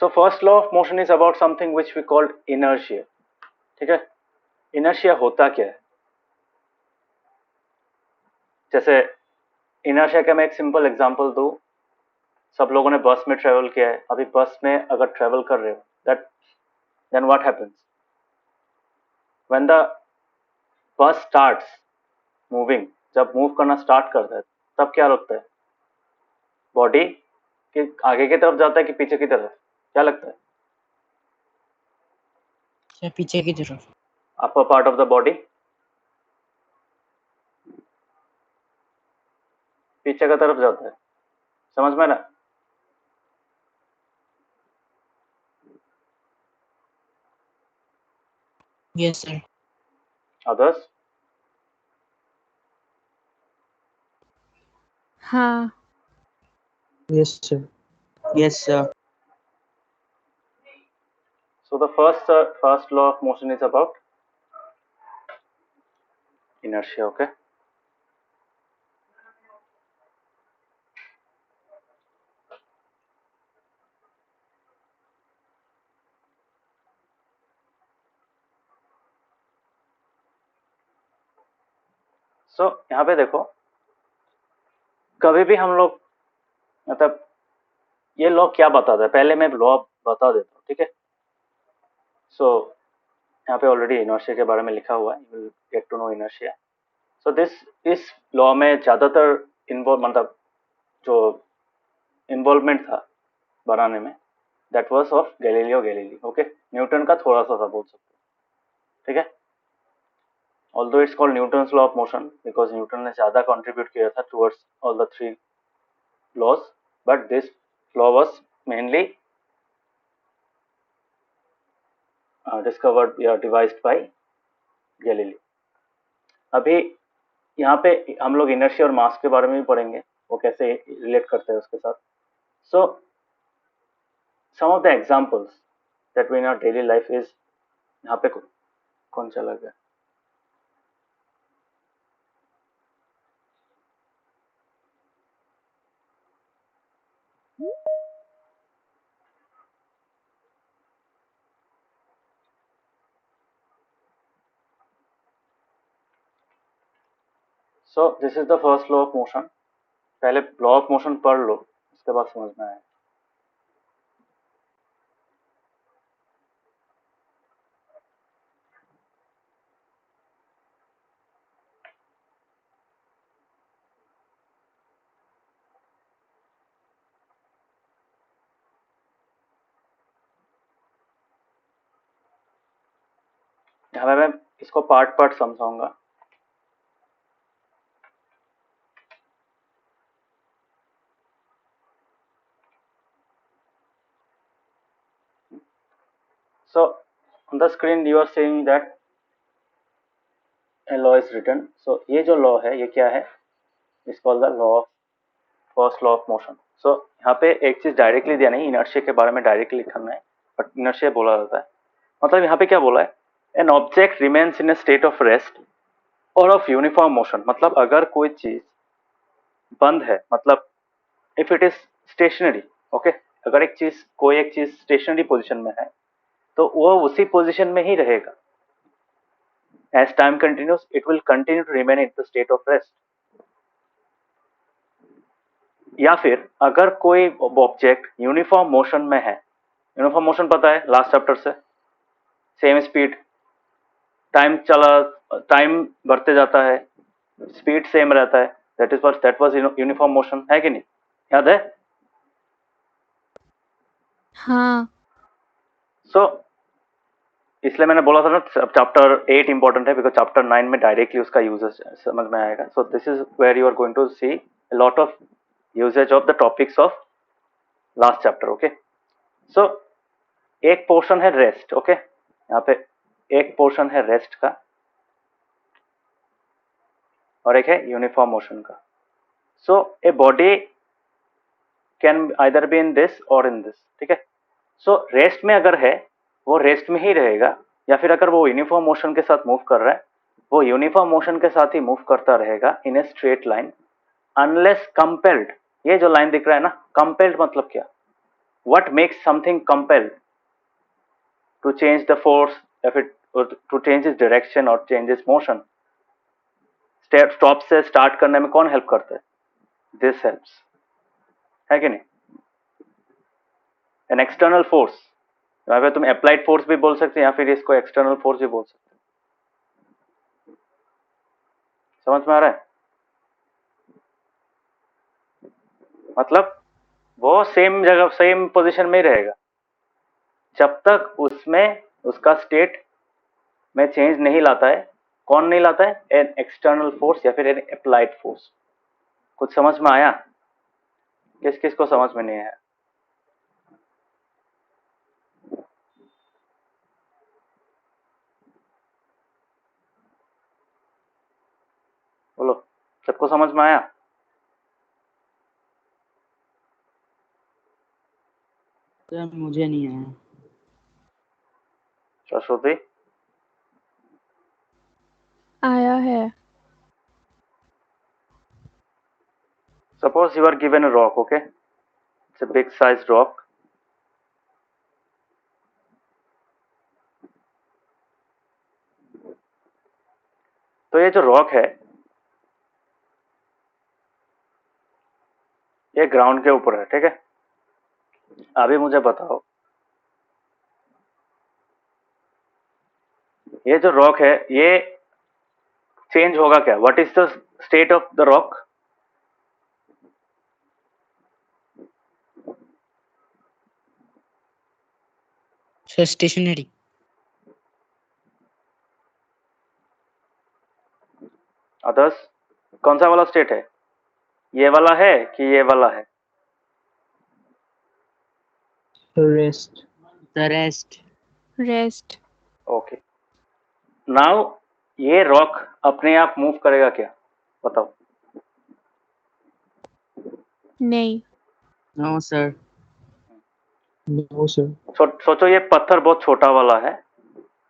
So first law of motion is about something which we called inertia. ठीक है, inertia होता क्या है? जैसे inertia का मैं एक सिंपल एग्जांपल दूं, सब लोगों ने बस में ट्रेवल किया है. अभी बस में अगर ट्रेवल कर रहे हो, that then what happens when the bus starts moving? जब मूव करना स्टार्ट करता है तब क्या लगता है? बॉडी के आगे की तरफ जाता है कि पीछे की तरफ? क्या लगता है? पीछे की तरफ. अपर पार्ट ऑफ द बॉडी पीछे का तरफ जाता है. समझ में ना? Yes sir. Others? हाँ. Yes sir. Yes sir. So the first law of motion is about inertia. Okay. So यहाँ पे देखो, कभी भी हम लोग मतलब ये लॉ क्या बताता है, पहले मैं लॉ बता देता हूँ. ठीक है. सो यहाँ पे ऑलरेडी इनर्शिया के बारे में लिखा हुआ है. You will get to know inertia. So इस लॉ में ज्यादातर मतलब जो इन्वॉल्वमेंट था बनाने में, that was of Galileo Galilei. Okay. Newton का थोड़ा सा था बोल सकते हो. ठीक है. Although it's called Newton's law of motion because Newton ने ज़्यादा contribute किया था towards all the three laws, but this law was mainly discovered या devised by Galilei. अभी यहाँ पे हम लोग inertia और mass के बारे में भी पढ़ेंगे, वो कैसे relate करते हैं उसके साथ. So some of the examples that we in our daily life is, यहाँ पे कौन चला गया? So this is the first law of motion. पहले law of motion पढ़ लो, उसके बाद समझ में आएगा. यहाँ पे मैं इसको पार्ट समझाऊंगा. So on the screen you are seeing that a law is written. So ये जो law है ये क्या है? It's called the law of first law of motion. So यहाँ पे एक चीज डायरेक्टली दिया नहीं, इनर्शिया के बारे में डायरेक्टली लिखना है, बट इनर्शिया बोला जाता है. मतलब यहाँ पे क्या बोला है? An object remains in A state of rest और ऑफ यूनिफॉर्म मोशन. मतलब अगर कोई चीज बंद है, मतलब if it is stationary. Okay. अगर कोई एक चीज स्टेशनरी पोजिशन में है तो वो उसी पोजिशन में ही रहेगा. As time continues, it will continue to remain in the state of rest. या फिर अगर कोई ऑब्जेक्ट यूनिफॉर्म मोशन में है, यूनिफॉर्म मोशन पता है लास्ट चैप्टर से, सेम स्पीड, टाइम बढ़ते जाता है, स्पीड सेम रहता है, दैट वाज यूनिफॉर्म मोशन, है कि नहीं? याद है? हाँ. सो इसलिए मैंने बोला था ना चैप्टर 8 इंपॉर्टेंट है, बिकॉज चैप्टर 9 में डायरेक्टली उसका यूजेस समझ में आएगा. So this is where you are going to see a lot of usage of the topics of last chapter. Okay. So एक पोर्शन है रेस्ट. ओके. यहाँ पे एक पोर्शन है रेस्ट का और एक है यूनिफॉर्म मोशन का. So a body can either be in this और इन दिस. ठीक है. सो रेस्ट में अगर है वो रेस्ट में ही रहेगा, या फिर अगर वो यूनिफॉर्म मोशन के साथ मूव कर रहा है वो यूनिफॉर्म मोशन के साथ ही मूव करता रहेगा in a straight line, unless compelled. ये जो लाइन दिख रहा है ना, कंपेल्ड मतलब क्या? what makes something compelled to change the force, if it or to change its direction or change its motion? Stop से स्टार्ट करने में कौन हेल्प करता है? दिस हेल्प्स, है कि नहीं? एन एक्सटर्नल फोर्स, यहाँ पे तुम अप्लाइड फोर्स भी बोल सकते हो या फिर इसको एक्सटर्नल फोर्स भी बोल सकते हो। समझ में आ रहा है? मतलब वो सेम जगह सेम पोजीशन में ही रहेगा जब तक उसमें उसका स्टेट में चेंज नहीं लाता है। कौन नहीं लाता है? एन एक्सटर्नल फोर्स या फिर एन अप्लाइड फोर्स। कुछ समझ में आया? किस किस को समझ में नहीं आया? बोलो, सबको समझ में आया? सर मुझे नहीं आया। सरस्वती? आया है। Suppose you are given a rock, okay? It's a big sized rock. तो ये जो रॉक है ये ग्राउंड के ऊपर है, ठीक है? अभी मुझे बताओ, ये जो रॉक है ये चेंज होगा क्या? What is the state of the rock? Sir stationary. Others कौन सा वाला स्टेट है? ये वाला है कि ये वाला है? Rest. The rest. Rest. Okay, now ये रॉक अपने आप मूव करेगा क्या? बताओ। नहीं। No sir. No sir. सोचो ये पत्थर बहुत छोटा वाला है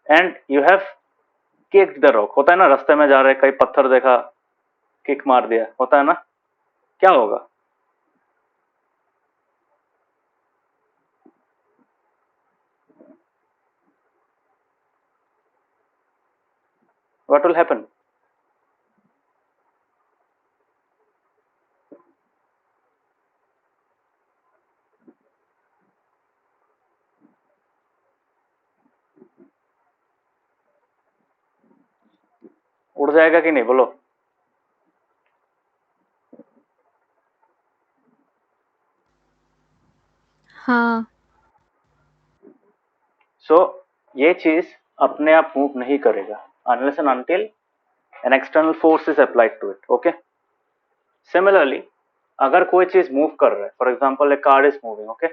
and you have kicked the rock. होता है ना, रास्ते में जा रहे कई पत्थर देखा, किक मार दिया, होता है ना? क्या होगा? What will happen? उड़ जाएगा कि नहीं? बोलो। हाँ। सो ये चीज अपने आप मूव नहीं करेगा unless and until an external force is applied to it. Okay. Similarly, अगर कोई चीज मूव कर रहा है, for example A car is moving, okay?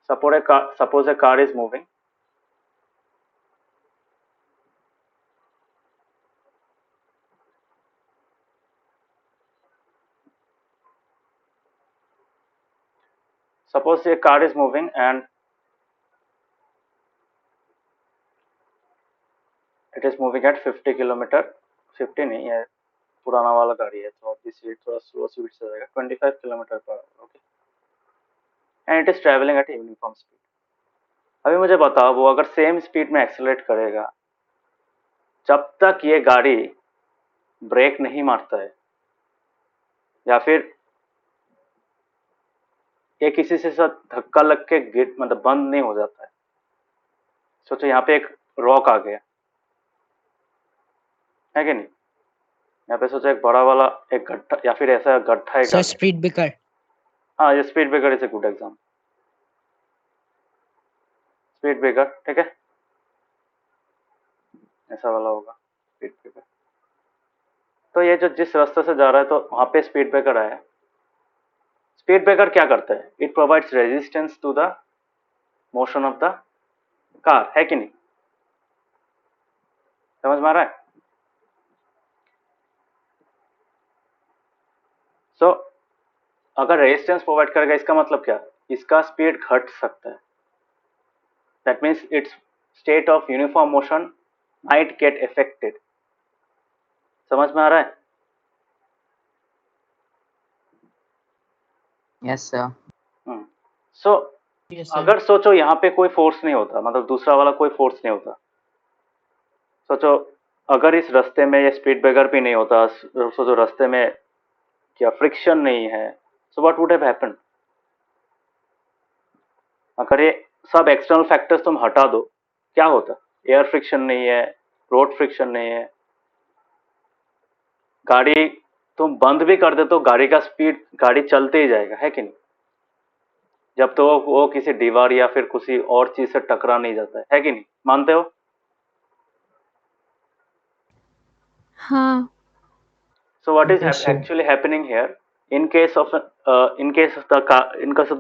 Suppose A car is moving, suppose a car is moving and it is moving at 50 kilometre, 50 नहीं है, पुराना वाला गाड़ी है तो ऑब्वियसली थोड़ा स्लो स्पीड से जाएगा, 25 kilometre per hour, okay? And it is travelling at uniform speed. अभी मुझे बताओ, वो अगर सेम स्पीड में एक्सेलरेट करेगा, जब तक ये गाड़ी ब्रेक नहीं मारता है या फिर ये किसी से साथ धक्का लग के गिर मतलब बंद नहीं हो जाता है। सोचो यहाँ पे एक रॉक आ गया है कि नहीं? यहाँ पे सोचो एक बड़ा वाला एक गड्ढा या फिर ऐसा गड्ढा एक सर स्पीड ब्रेकर। हाँ, ये speed breaker is a good example. Speed breaker, ठीक है, ऐसा वाला होगा स्पीड ब्रेकर। तो ये जो जिस रास्ते से जा रहा है तो वहां पे स्पीड ब्रेकर आया। स्पीड ब्रेकर क्या करता है? It provides resistance to the motion of the car, है कि नहीं? समझ में आ रहा है? सो अगर रेजिस्टेंस प्रोवाइड करेगा इसका मतलब क्या? इसका स्पीड घट सकता है। That means its state of uniform motion might get affected. समझ में आ रहा है? Yes sir. So Yes, sir. अगर सोचो यहाँ पे कोई फोर्स नहीं होता, मतलब दूसरा वाला कोई फोर्स नहीं होता, सोचो अगर इस रास्ते में ये स्पीड ब्रेकर भी नहीं होता, सोचो रास्ते में क्या फ्रिक्शन नहीं है, so what would have happened? अगर ये सब एक्सटर्नल फैक्टर्स तुम हटा दो, क्या होता? एयर फ्रिक्शन नहीं है, रोड फ्रिक्शन नहीं है, गाड़ी तुम बंद भी कर दे तो गाड़ी का स्पीड, गाड़ी चलते ही जाएगा, है कि नहीं? जब तो वो किसी दीवार या फिर किसी और चीज से टकरा नहीं जाता है कि नहीं? मानते हो? हाँ, So what is Yes, sir. actually happening here? In case of the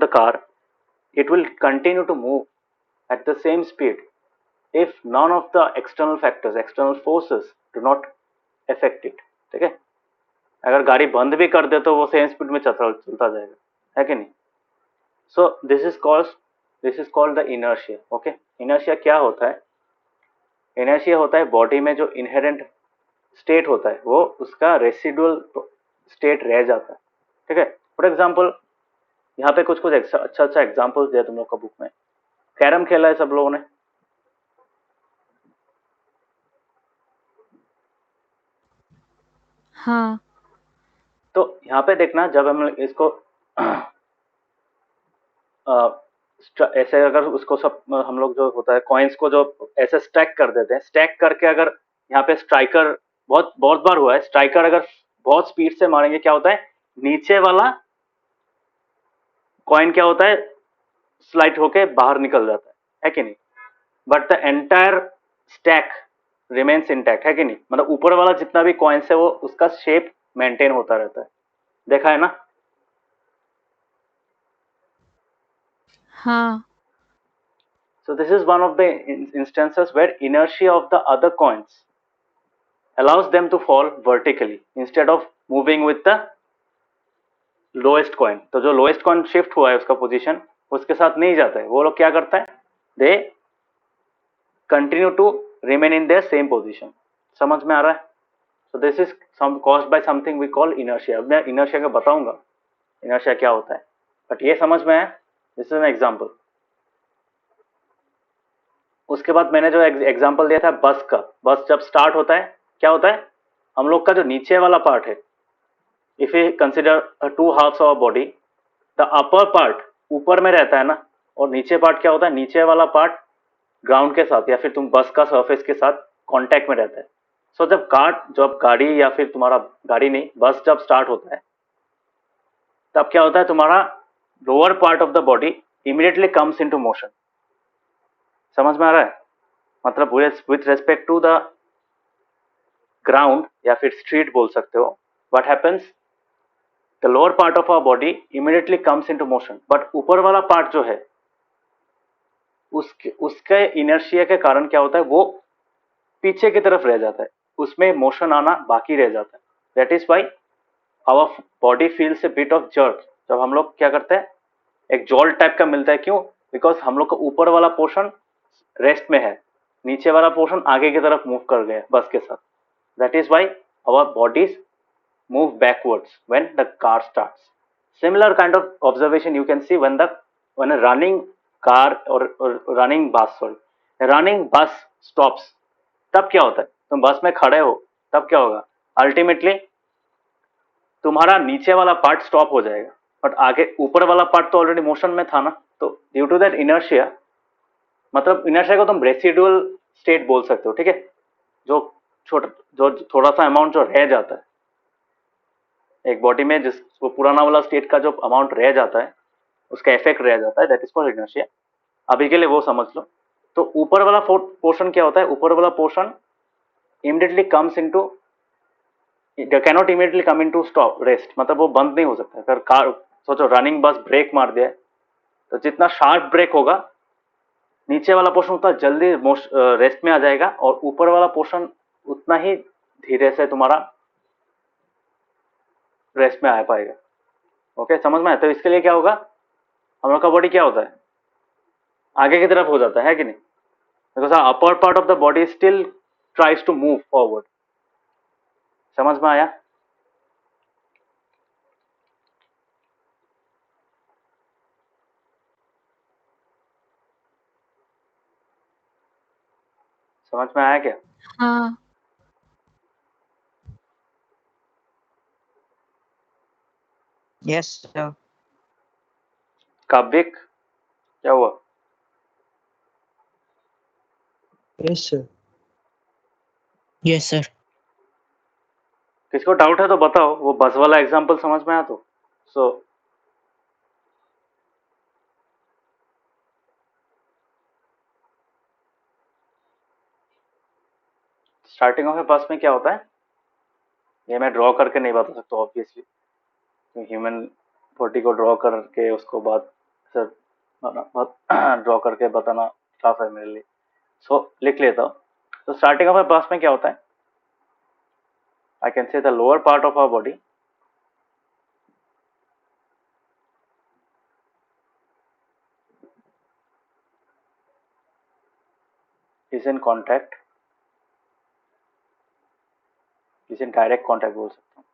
car, it will continue to move at the same speed if none of the external factors, external forces do not affect it. ठीक है? अगर गाड़ी बंद भी कर दे तो वो same speed में चलता जाएगा, है कि नहीं? सो this is called the inertia. Okay, inertia क्या होता है? इनर्शिया होता है बॉडी में जो इनहेरेंट स्टेट होता है वो उसका रेसिडुअल स्टेट रह जाता है. ठीक है? फॉर एग्जाम्पल यहाँ पे कुछ अच्छा एग्जाम्पल्स दिया तुम लोग का बुक में. कैरम खेला है सब लोगों ने? हाँ, तो यहाँ पे देखना, जब हम इसको ऐसे अगर उसको सब हम लोग जो होता है कॉइन्स को जो ऐसे स्टैक कर देते हैं, स्टैक करके अगर यहाँ पे स्ट्राइकर, बहुत बहुत बार हुआ है, स्ट्राइकर अगर बहुत स्पीड से मारेंगे क्या होता है, नीचे वाला कॉइन क्या होता है, स्लाइड होके बाहर निकल जाता है कि नहीं? But the entire stack remains intact, है कि नहीं? मतलब ऊपर वाला जितना भी कॉइन्स है वो उसका शेप मेंटेन होता रहता है. देखा है ना? हाँ, So this is one of the instances where inertia of the other coins allows them to fall vertically instead of moving with the lowest coin. तो जो lowest coin shift हुआ है उसका पोजीशन उसके साथ नहीं जाता है, वो लोग क्या करता है, they continue to remain in their same position. समझ में आ रहा है? So this is caused by something we call inertia. अब मैं inertia का बताऊंगा inertia क्या होता है, बट ये समझ में है. This is an example. उसके बाद मैंने जो एग्जांपल दिया था बस का, बस जब स्टार्ट होता है क्या होता है, हम लोग का जो नीचे वाला पार्ट है, if you consider two halves of body, the upper part ऊपर में रहता है ना, और नीचे पार्ट क्या होता है, नीचे वाला पार्ट ग्राउंड के साथ या फिर तुम बस का सरफेस के साथ कांटेक्ट में रहता है. सो जब गाड़ी या फिर तुम्हारा गाड़ी नहीं, बस जब स्टार्ट होता है तब क्या होता है, तुम्हारा lower part of the body immediately comes into motion. समझ में आ रहा है? मतलब with respect to the ground या फिर स्ट्रीट बोल सकते हो, what happens, the lower part of our body immediately comes into motion, but ऊपर वाला पार्ट जो है उसके इनर्शिया के कारण क्या होता है, वो पीछे की तरफ रह जाता है, उसमें मोशन आना बाकी रह जाता है. That is why our body feels a bit of jerk. जब हम लोग क्या करते हैं, एक जॉल्ट टाइप का मिलता है, क्यों? बिकॉज हम लोग का ऊपर वाला पोर्शन रेस्ट में है, नीचे वाला पोर्शन आगे की तरफ मूव कर गया बस के साथ. That is why our bodies move backwards when the car starts. Similar kind of observation you can see when a running car or running bus, a running bus stops. तब क्या होता है, तुम बस में खड़े हो तब क्या होगा, अल्टीमेटली तुम्हारा नीचे वाला पार्ट स्टॉप हो जाएगा, बट आगे ऊपर वाला पार्ट तो ऑलरेडी मोशन में था ना. तो ड्यू टू दैट इनर्शिया, मतलब इनर्शिया को तुम रेसिडुअल स्टेट बोल सकते हो. ठीक है? जो थोड़ा सा अमाउंट जो रह जाता है एक बॉडी में, जिस वो पुराना वाला स्टेट का जो अमाउंट रह जाता है, उसका इफेक्ट रह जाता है, दैट इज कॉल्ड इनर्शिया. अभी के लिए वो समझ लो. तो ऊपर वाला पोर्शन क्या होता है, ऊपर वाला portion immediately comes into, cannot immediately come into stop rest, मतलब वो बंद नहीं हो सकता. अगर कार सोचो रनिंग बस ब्रेक मार दिया तो जितना शार्प ब्रेक होगा नीचे वाला पोर्शन उतना जल्दी रेस्ट में आ जाएगा, और ऊपर वाला पोर्शन उतना ही धीरे से तुम्हारा रेस्ट में आ पाएगा. ओके, समझ में आया? तो इसके लिए क्या होगा, हम लोग का बॉडी क्या होता है, आगे की तरफ हो जाता है कि नहीं? Because upper part of the body still tries to move forward. समझ में आया? समझ में आया क्या? हाँ Yes, sir. काव्यिक क्या हुआ? Yes, sir. Yes, sir. किसको डाउट है तो बताओ, वो बस वाला एग्जांपल समझ में आया तो। सो स्टार्टिंग ऑफ ए बस में क्या होता है, ये मैं ड्रॉ करके नहीं बता सकता ऑब्वियसली, ह्यूमन बॉडी को ड्रॉ करके उसको बाद सर ड्रॉ करके बताना टफ है मेरे लिए। सो लिख लेता हूँ। तो स्टार्टिंग ऑफ ए बस में क्या होता है, I can say the lower part of our body is in contact, is in direct contact बोल सकता हूँ।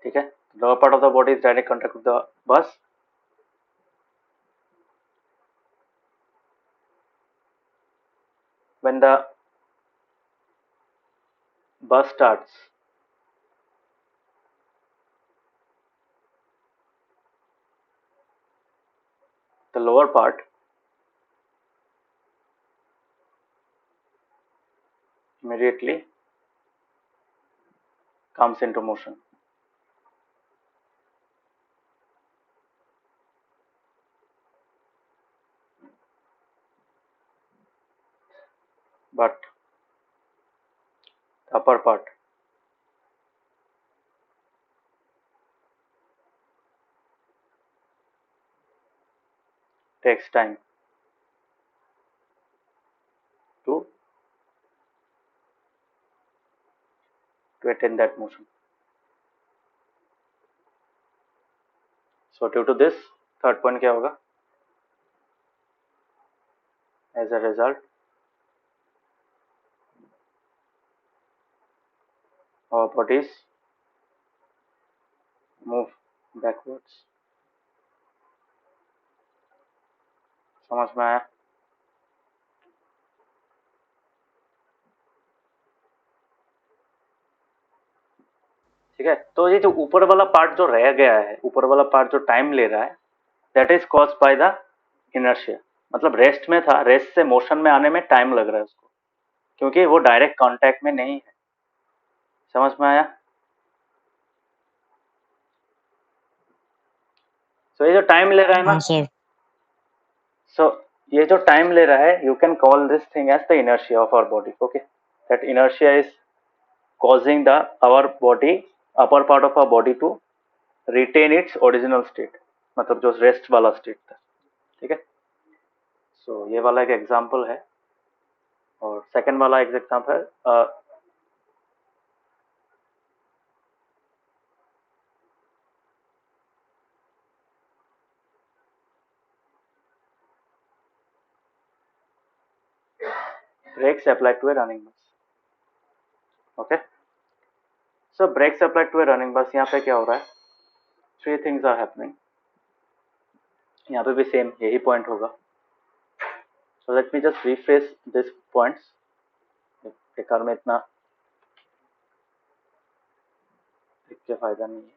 ठीक है, lower part of the body is direct contact with the bus. When the bus starts, the lower part immediately comes into motion. But the upper part takes time to attain that motion. So due to this, third point क्या होगा? As a result, our bodies move backwards. समझ में आया? ठीक है, तो ये जो ऊपर वाला पार्ट जो रह गया है, ऊपर वाला पार्ट जो टाइम ले रहा है, that is caused by the inertia. मतलब रेस्ट में था, रेस्ट से मोशन में आने में टाइम लग रहा है उसको, क्योंकि वो डायरेक्ट कांटेक्ट में नहीं है। समझ में आया? सो ये जो टाइम ले रहा है ना, हाँ सर। सो ये जो टाइम ले रहा है, you can call this thing as the inertia of our body. Okay, that inertia is causing the our body, upper part of our body to retain its original state, मतलब जो rest वाला state था। ठीक है, सो ये वाला एक example है, और सेकंड वाला एक एग्जांपल है brakes applied to a running bus। Okay, so brakes applied to a running bus, यहाँ पे क्या हो रहा है, थ्री थिंग्स आर हैपनिंग। यहाँ पे भी सेम यही पॉइंट होगा। So let me just refresh this points, बेकार में इतना लिख के फायदा नहीं है।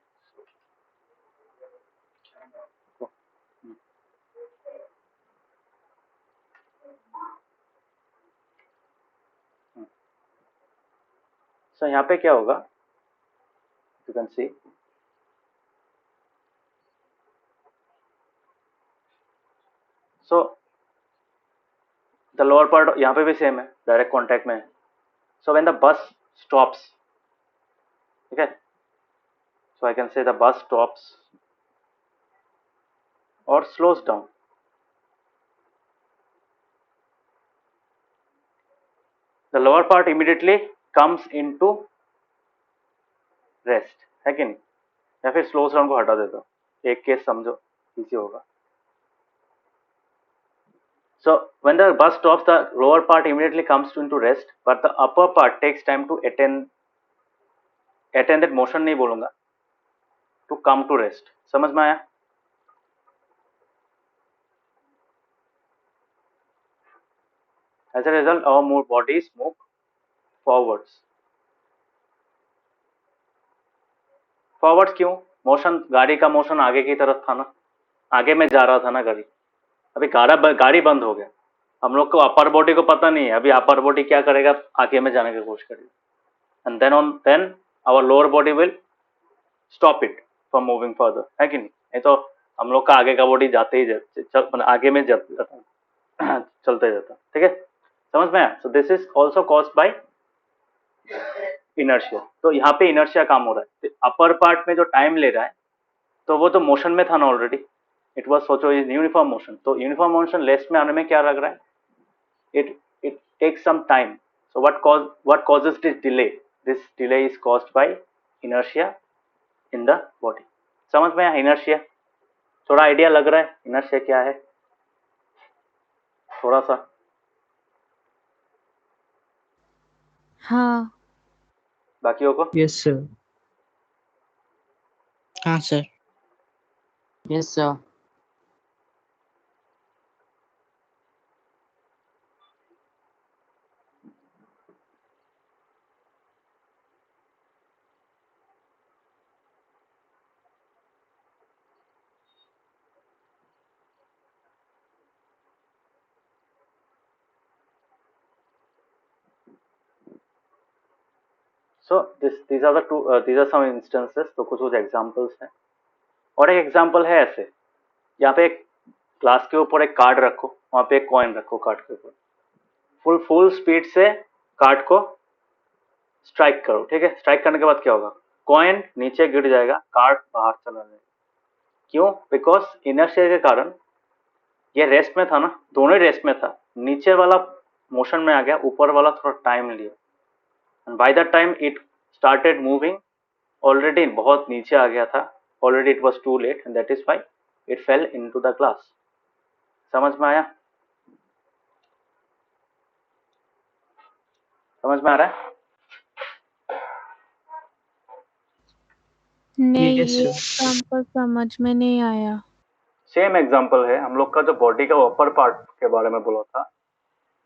सो यहाँ पे क्या होगा, you can see, so the lower part यहाँ पे भी सेम है, डायरेक्ट कॉन्टैक्ट में है। So when the bus stops, ठीक है, so I can say the bus stops और slows down, the lower part immediately comes into rest, है कि नहीं? या फिर स्लोज डाउन को हटा देता हूँ, एक केस समझो, इजी होगा। So when the bus stops, the lower part immediately comes into rest, but the upper part takes time to attain attended motion नहीं बोलूंगा, टू कम टू रेस्ट। समझ में आया? As a result our move bodies move forwards. Forwards क्यों? Motion, गाड़ी का motion आगे की तरफ था ना, आगे में जा रहा था ना गाड़ी। अभी गाड़ी बंद हो गया, हम लोग को अपर बॉडी को पता नहीं है, अभी अपर बॉडी क्या करेगा, आगे में जाने की कोशिश करेगा, and then our lower body will stop it from moving further, है कि नहीं? नहीं तो हम लोग का आगे का बॉडी जाते ही आगे में चलते जाता। ठीक है, समझ में आया? सो this is also caused by inertia. तो यहाँ पे इनर्शिया काम हो रहा है। अपर पार्ट में जो टाइम ले रहा है, तो वो तो मोशन में था ना ऑलरेडी, इट वॉज सोचो यूनिफॉर्म मोशन। तो यूनिफॉर्म मोशन लेस्ट में आने में क्या लग रहा है, it takes some time. So what causes this delay? This delay is caused by inertia in the body. समझ में आया इनर्शिया? थोड़ा आइडिया लग रहा है इनर्शिया क्या है? थोड़ा सा। हाँ। बाकियों को? Yes, sir. हाँ sir. Yes, sir. So these are the two these are some instances। तो कुछ एग्जांपल्स हैं, और एक एग्जांपल है ऐसे, यहाँ पे एक ग्लास के ऊपर एक कार्ड रखो, वहां पे एक कॉइन रखो कार्ड के ऊपर, फुल स्पीड से कार्ड को स्ट्राइक करो। ठीक है, स्ट्राइक करने के बाद क्या होगा, कॉइन नीचे गिर जाएगा, कार्ड बाहर चला जाएगा। क्यों? बिकॉज इनर्शिया के कारण ये रेस्ट में था ना, दोनों ही रेस्ट में था, नीचे वाला मोशन में आ गया, ऊपर वाला थोड़ा टाइम लिया, and by that time it started moving, already बहुत नीचे आ गया था, already it was too late, and that is why it fell into the glass. समझ में आया? समझ में आ रहा है? नहीं, Yes, ये sir. एग्जाम्पल समझ में नहीं आया। सेम एग्जांपल है, हम लोग का जो बॉडी का अपर पार्ट के बारे में बोला था,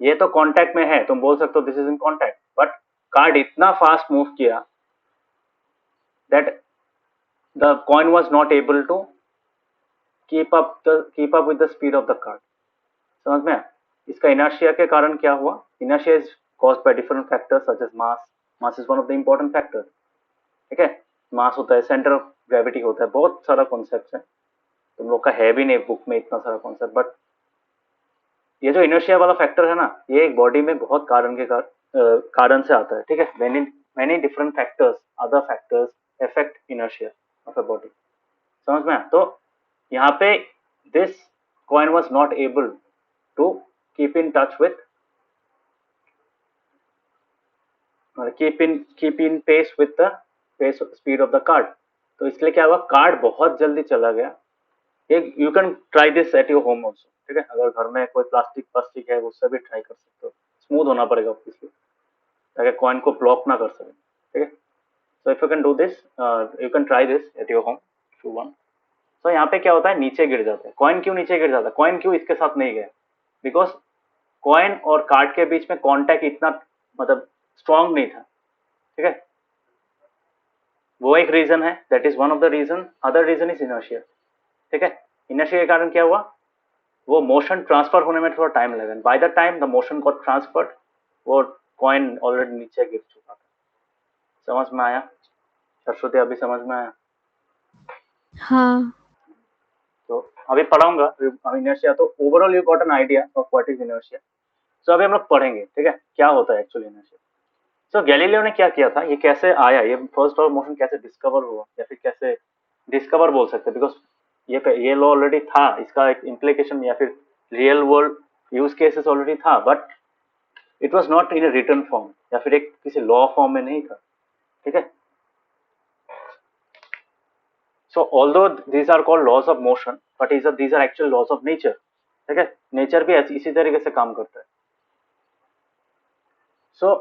ये तो कांटेक्ट में है, तुम बोल सकते हो this is in contact, but card इतना फास्ट मूव किया that the coin was not able to keep up with the speed of the card. समझ में आया? इसका इनर्शिया के कारण क्या हुआ, inertia is caused by different factors such as mass is one of the important factor. ठीक है, मास होता है, सेंटर ऑफ ग्रेविटी होता है, बहुत सारा कॉन्सेप्ट है, तुम लोग का है भी नहीं बुक में इतना सारा कॉन्सेप्ट, बट ये जो इनर्शिया वाला फैक्टर है ना, ये एक बॉडी में बहुत कारण से आता है। ठीक है, many different factors, other factors affect inertia of a body. समझ में आया? तो यहाँ पे this coin was not able to keep in touch with keep in pace with the pace speed of the card. तो इसलिए क्या हुआ, कार्ड बहुत जल्दी चला गया। You can try this at your home also. ठीक है, अगर घर में कोई प्लास्टिक है उससे भी ट्राई कर सकते हो, स्मूथ होना पड़ेगा ऑब्वियसली, ताकि कॉइन को ब्लॉक ना कर सके। ठीक है, so if you can do this, you can try this at your home too one. So यहाँ पे क्या होता है, नीचे गिर जाता है कॉइन। क्यों नीचे गिर जाता है कॉइन, क्यों इसके साथ नहीं गया, बिकॉज कॉइन और कार्ड के बीच में कॉन्टैक्ट इतना मतलब स्ट्रॉन्ग नहीं था। ठीक है, वो एक रीजन है, that is one of the reason. Other reason is inertia. ठीक है, इनर्शिया के कारण क्या हुआ, वो मोशन ट्रांसफर होने में थोड़ा टाइम लगा, by the time the motion got transferred, वो कॉइन ऑलरेडी नीचे गिर चुका था। समझ में आया सरस्वती? अभी समझ में आया? हाँ। तो अभी पढ़ाऊंगा इनर्शिया, तो overall you got an idea of what is inertia. So अभी हम लोग पढ़ेंगे, ठीक है, क्या होता है एक्चुअली इनर्शिया। सो गैलीलियो ने क्या किया था, ये कैसे आया, ये फर्स्ट ऑफ मोशन कैसे डिस्कवर हुआ, या फिर कैसे डिस्कवर बोल सकते हैं, बिकॉज ये लॉ ऑलरेडी था, इसका एक इम्प्लीकेशन या फिर real world use cases already था, but it was not in a written form, या फिर एक किसी लॉ फॉर्म में नहीं था। ठीक है, so although these are called laws of motion, but these are actual laws of nature. ठीक है, नेचर भी इसी तरीके से काम करता है। सो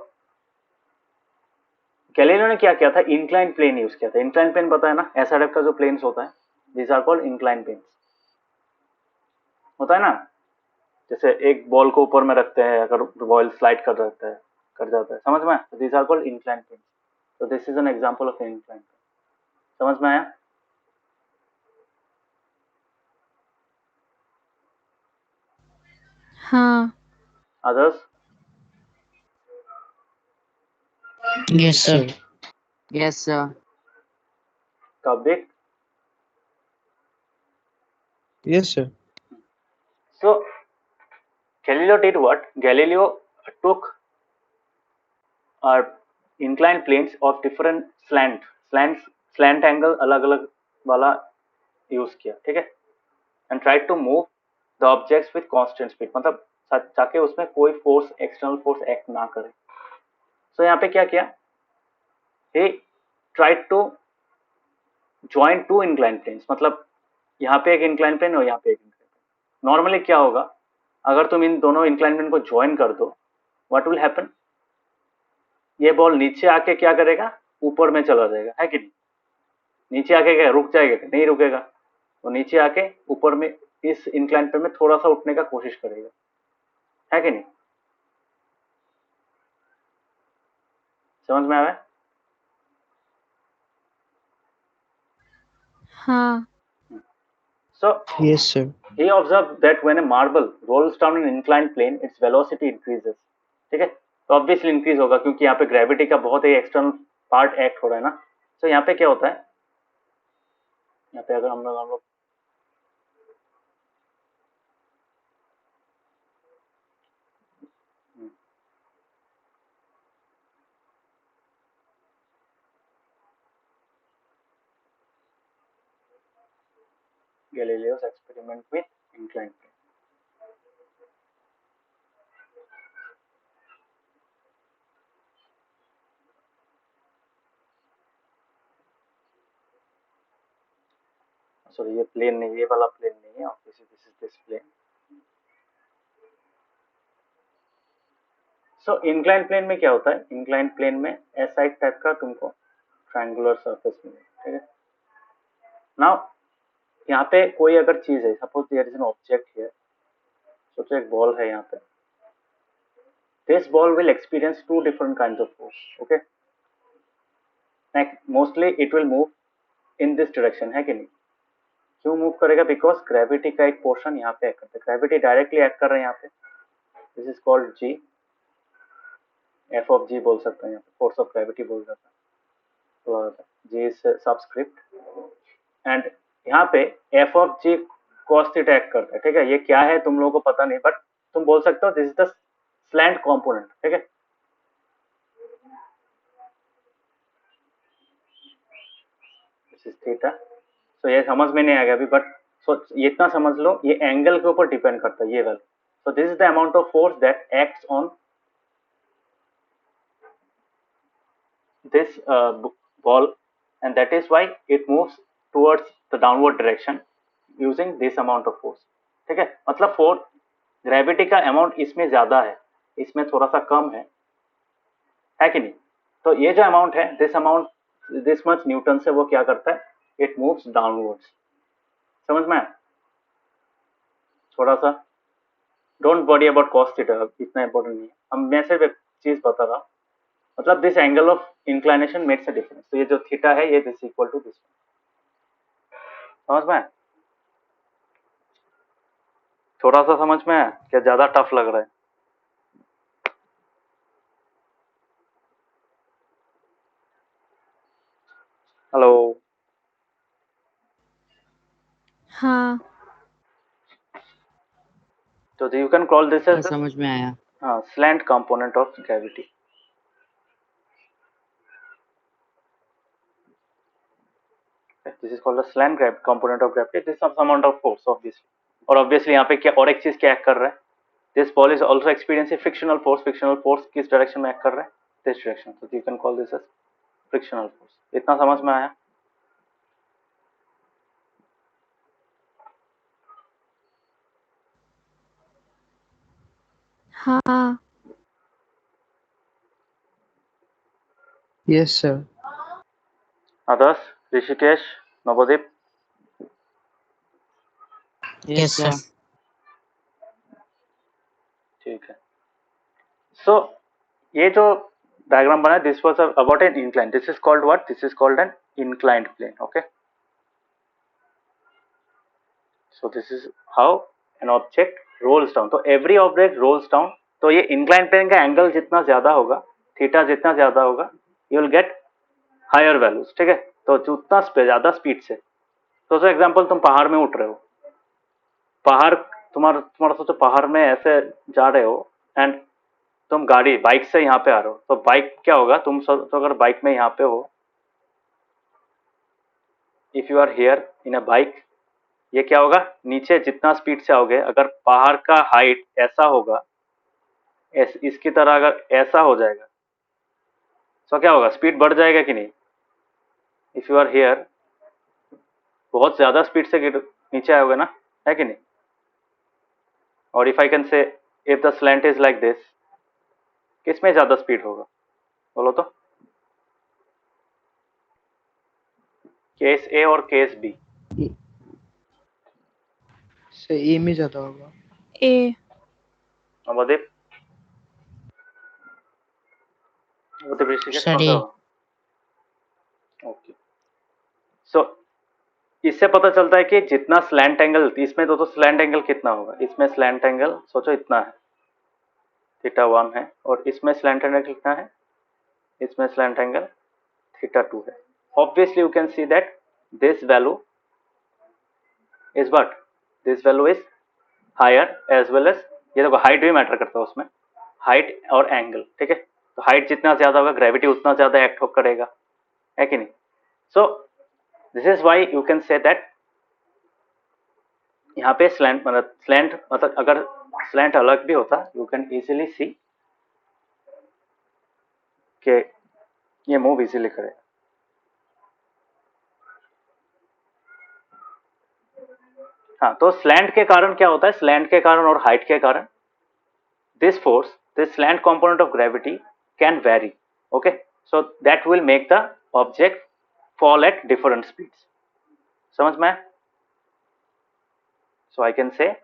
गैलीलियो ने क्या किया था, इंक्लाइन प्लेन यूज किया था। इंक्लाइन प्लेन पता है ना, ऐसा टाइप का जो प्लेन्स होता है, this are called incline planes, होता है ना। जैसे एक बॉल को ऊपर में रखते हैं, अगर बॉल स्लाइड कर जाता है, समझ में, this are called incline planes. तो this is an example of incline plane. समझ में आया? हाँ। Others? Yes, sir. Yes, sir. Kabik? Yes, sir. So Galileo did what? Galileo took inclined planes of different slant angle अलग अलग वाला use किया, ठीक है, and try to move the objects with constant speed, मतलब ताकि उसमें कोई फोर्स, एक्सटर्नल फोर्स एक्ट ना करे। सो यहाँ पे क्या किया, he tried to join two inclined planes, मतलब यहाँ पे एक इंक्लाइन प्लेन और यहाँ पे एक इंक्लाइन प्लेन। नॉर्मली क्या होगा, अगर तुम इन दोनों इंक्लाइन प्लेन को ज्वाइन कर दो, व्हाट विल हैपन, ये बॉल नीचे आके क्या करेगा, ऊपर में चला जाएगा, है कि नहीं। नीचे आके क्या रुक जाएगा, नहीं रुकेगा, तो नीचे आके ऊपर में इस इंक्लाइन प्लेन में थोड़ा सा उठने का कोशिश करेगा, है कि नहीं। समझ में आ रहा है? हाँ। So Yes, sir. he observed that when a marble rolls down an inclined plane, its velocity increases, ठीक है, तो ऑब्वियसली इंक्रीज होगा क्योंकि यहाँ पे ग्रेविटी का बहुत ही एक्सटर्नल पार्ट एक्ट हो रहा है ना। तो यहाँ पे क्या होता है, यहाँ पे अगर हम लोग Galileo's experiment with inclined plane, sorry ये प्लेन नहीं, ये वाला प्लेन नहीं है, obviously this is this plane. So incline plane में क्या होता है, इंक्लाइन प्लेन में ऐसा एक टाइप का तुमको ट्रायंगुलर सरफेस मिलेगा, ठीक है। नाउ यहाँ पे कोई अगर चीज है, suppose there is an object here, सोचो एक बॉल है यहाँ पे, this ball will experience two different kinds of force, okay, mostly it will move in this direction, है कि नहीं। क्यों मूव करेगा, बिकॉज ग्रेविटी का एक पोर्शन यहाँ पे एक्ट करता है, ग्रेविटी डायरेक्टली एक्ट कर रहा है यहाँ पे, this is called G, F of G बोल सकते हैं, यहाँ पे फोर्स ऑफ ग्रेविटी बोल सकते हैं, तो जी इज सब्सक्रिप्ट, एंड यहाँ पे F of G cos theta act करता है, ठीक है। ये क्या है तुम लोगों को पता नहीं, बट तुम बोल सकते हो this is the slant component, ठीक है। दिस इज थीटा, तो ये समझ में नहीं आएगा अभी, बट सो ये इतना समझ लो, ये एंगल के ऊपर डिपेंड करता है ये वाला। सो this is the amount of force that acts on this ball, and that is why it moves towards the downward direction using this amount of force, ठीक है। मतलब फोर्स, ग्रेविटी का अमाउंट इसमें ज्यादा है, इसमें थोड़ा सा कम है कि नहीं। तो ये जो अमाउंट है, दिस मच न्यूटन से वो क्या करता है, इट मूव्स डाउनवर्ड्स। समझ में, थोड़ा सा don't worry about cos theta, इतना इंपॉर्टेंट नहीं है, हम मैं सिर्फ एक चीज बता रहा हूँ, मतलब this angle of inclination makes a difference. तो ये जो थीटा है, ये दिस इक्वल टू दिस, समझ में, थोड़ा सा समझ में है क्या, ज्यादा टफ लग रहा है। हेलो, हाँ। तो यू कैन कॉल दिस हाँ, एज समझ में आया। हाँ slant component of gravity. This is called the slant component of gravity, this some amount of force obviously, और ऑब्वियसली यहाँ पे क्या और एक चीज क्या एक्ट कर रहा है, this ball is also experiencing frictional force, frictional force किस डायरेक्शन में एक्ट कर रहा है, दिस डायरेक्शन, तो you can call this as frictional force. इतना समझ में आया? हाँ। Yes, sir. आदर्श, ऋषिकेश, नवदीप? Yes, sir. ठीक है। सो ये जो डायग्राम बना है, this was about an incline, this is called what, this is called an inclined plane. Okay, so this is how an object rolls down. तो एवरी ऑब्जेक्ट रोल्स डाउन, तो ये inclined plane का angle जितना ज्यादा होगा, theta जितना ज्यादा होगा, you will get higher values. ठीक है, तो जितना ज्यादा स्पीड से, तो फॉर एग्जाम्पल तुम पहाड़ में उठ रहे हो, पहाड़ तुम्हारा तुम्हारा सोचो पहाड़ में ऐसे जा रहे हो, एंड तुम गाड़ी बाइक से यहाँ पे आ रहे हो, तो बाइक क्या होगा, तुम तो अगर बाइक में यहाँ पे हो, if you are here in a bike, ये क्या होगा, नीचे जितना स्पीड से आओगे, अगर पहाड़ का हाइट ऐसा होगा, इसकी तरह अगर ऐसा हो जाएगा, तो क्या होगा, स्पीड बढ़ जाएगा कि नहीं। इफ यू आर हियर, बहुत ज्यादा स्पीड से नीचे आओगे ना, है कि नहीं। और इफ आई कैन से, if the slant is like this, किसमें ज्यादा स्पीड होगा, बोलो तो। केस ए और केस बी। सर ए में ज्यादा होगा। A. अवदीप, अवदीप ऋषिकेश कौन सा Sorry. होगा? ओके, सो इससे पता चलता है कि जितना स्लैंट एंगल, इसमें तो स्लैंट एंगल कितना होगा, इसमें स्लैंट एंगल सोचो इतना है, थीटा 1 है, और इसमें स्लैंट एंगल कितना है, इसमें स्लैंट एंगल थीटा 2 है। Obviously you can see that this value is what, this value is higher as well as, ये देखो हाइट भी मैटर करता है उसमें, हाइट और एंगल। ठीक है, तो हाइट जितना ज्यादा होगा, ग्रेविटी उतना ज्यादा एक्ट करेगा, है कि नहीं। सो this is why you can say that यहाँ पे स्लैंट मतलब अगर स्लैंट अलग भी होता, यू कैन इजीली सी कि ये मूव इजीली करेगा। हाँ, तो स्लैंट के कारण क्या होता है, स्लैंट के कारण और हाइट के कारण, this force, this slant component of gravity can vary. Okay, so that will make the object fall at different speeds. समझ में? So I can say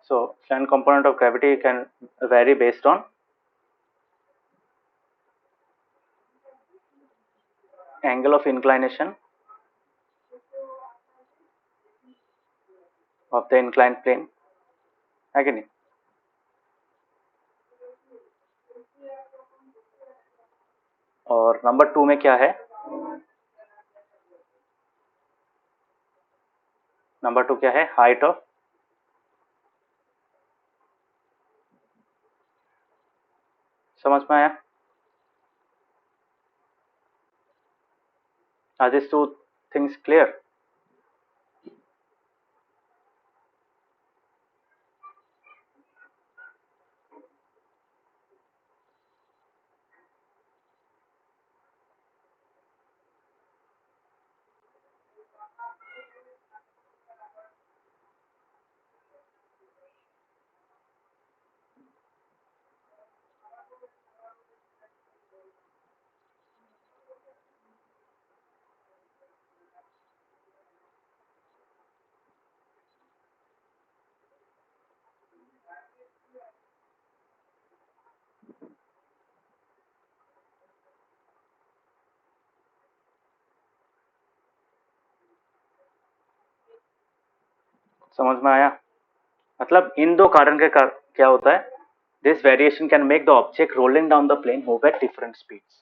so slant component of gravity can vary based on angle of inclination of the inclined plane, है कि नहीं। और number 2 में क्या है, number 2 क्या है, हाइट ऑफ, समझ में आया। Are these two things clear? समझ में आया। मतलब इन दो कारण के क्या होता है, this variation can make the object rolling down the plane move at different speeds.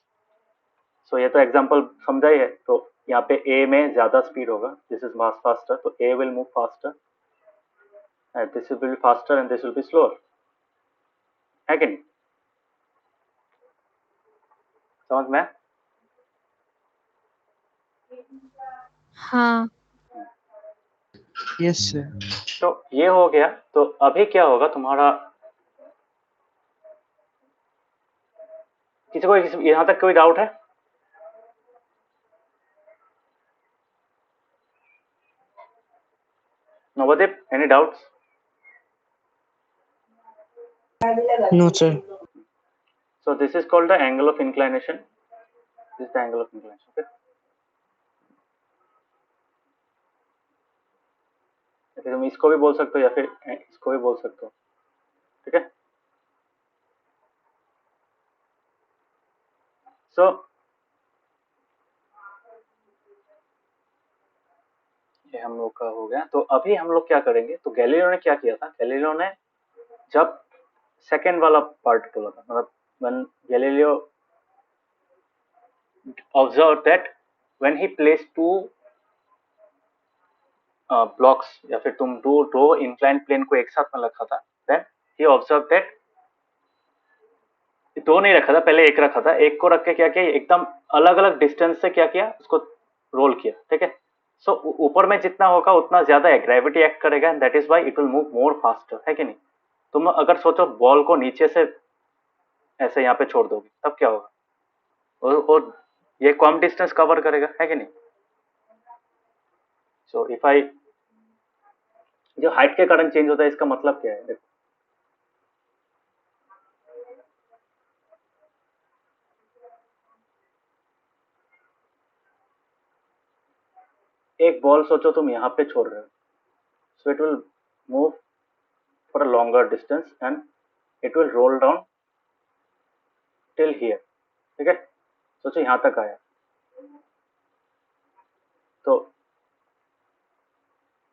So ये तो एग्जांपल समझा ही है। तो यहाँ पे ए में ज्यादा स्पीड होगा, दिस इज मास फास्टर, तो A will move faster, this will be faster and this will be slower, है कि नहीं। समझ में? हाँ. Yes, sir. तो ये हो गया। तो अभी क्या होगा, तुम्हारा किसी को यहाँ तक कोई डाउट है? Navadip, any doubts? No, sir. So this is called the angle of inclination. This is the angle of inclination. Okay. फिर तुम इसको भी बोल सकते हो या फिर इसको भी बोल सकते हो, ठीक है। सो ये हम लोग का हो गया। तो अभी हम लोग क्या करेंगे, तो गैलीलियो ने क्या किया था, गैलीलियो ने जब सेकेंड वाला पार्ट बोला था, मतलब when Galileo observed that when he placed two blocks या फिर तुम दो इंक्लाइंड प्लेन को एक साथ में रखा था, देन ही ऑब्जर्व दैट दो नहीं रखा था, पहले एक रखा था, एक को रख के क्या किया, एकदम अलग अलग डिस्टेंस से क्या किया, उसको रोल किया, ठीक है। सो ऊपर में जितना होगा उतना ज्यादा ग्रेविटी एक्ट करेगा and that is why it will move more faster, है कि नहीं। तुम अगर सोचो बॉल को नीचे से ऐसे यहाँ पे छोड़ दोगे तब क्या होगा, और ये कम डिस्टेंस कवर करेगा, है कि नहीं। सो इफ आई, जो हाइट के कारण चेंज होता है इसका मतलब क्या है, देखो एक बॉल सोचो तुम यहाँ पे छोड़ रहे हो, so it will move for a longer distance and it will roll down till here, ठीक है। सोचो यहाँ तक आया, तो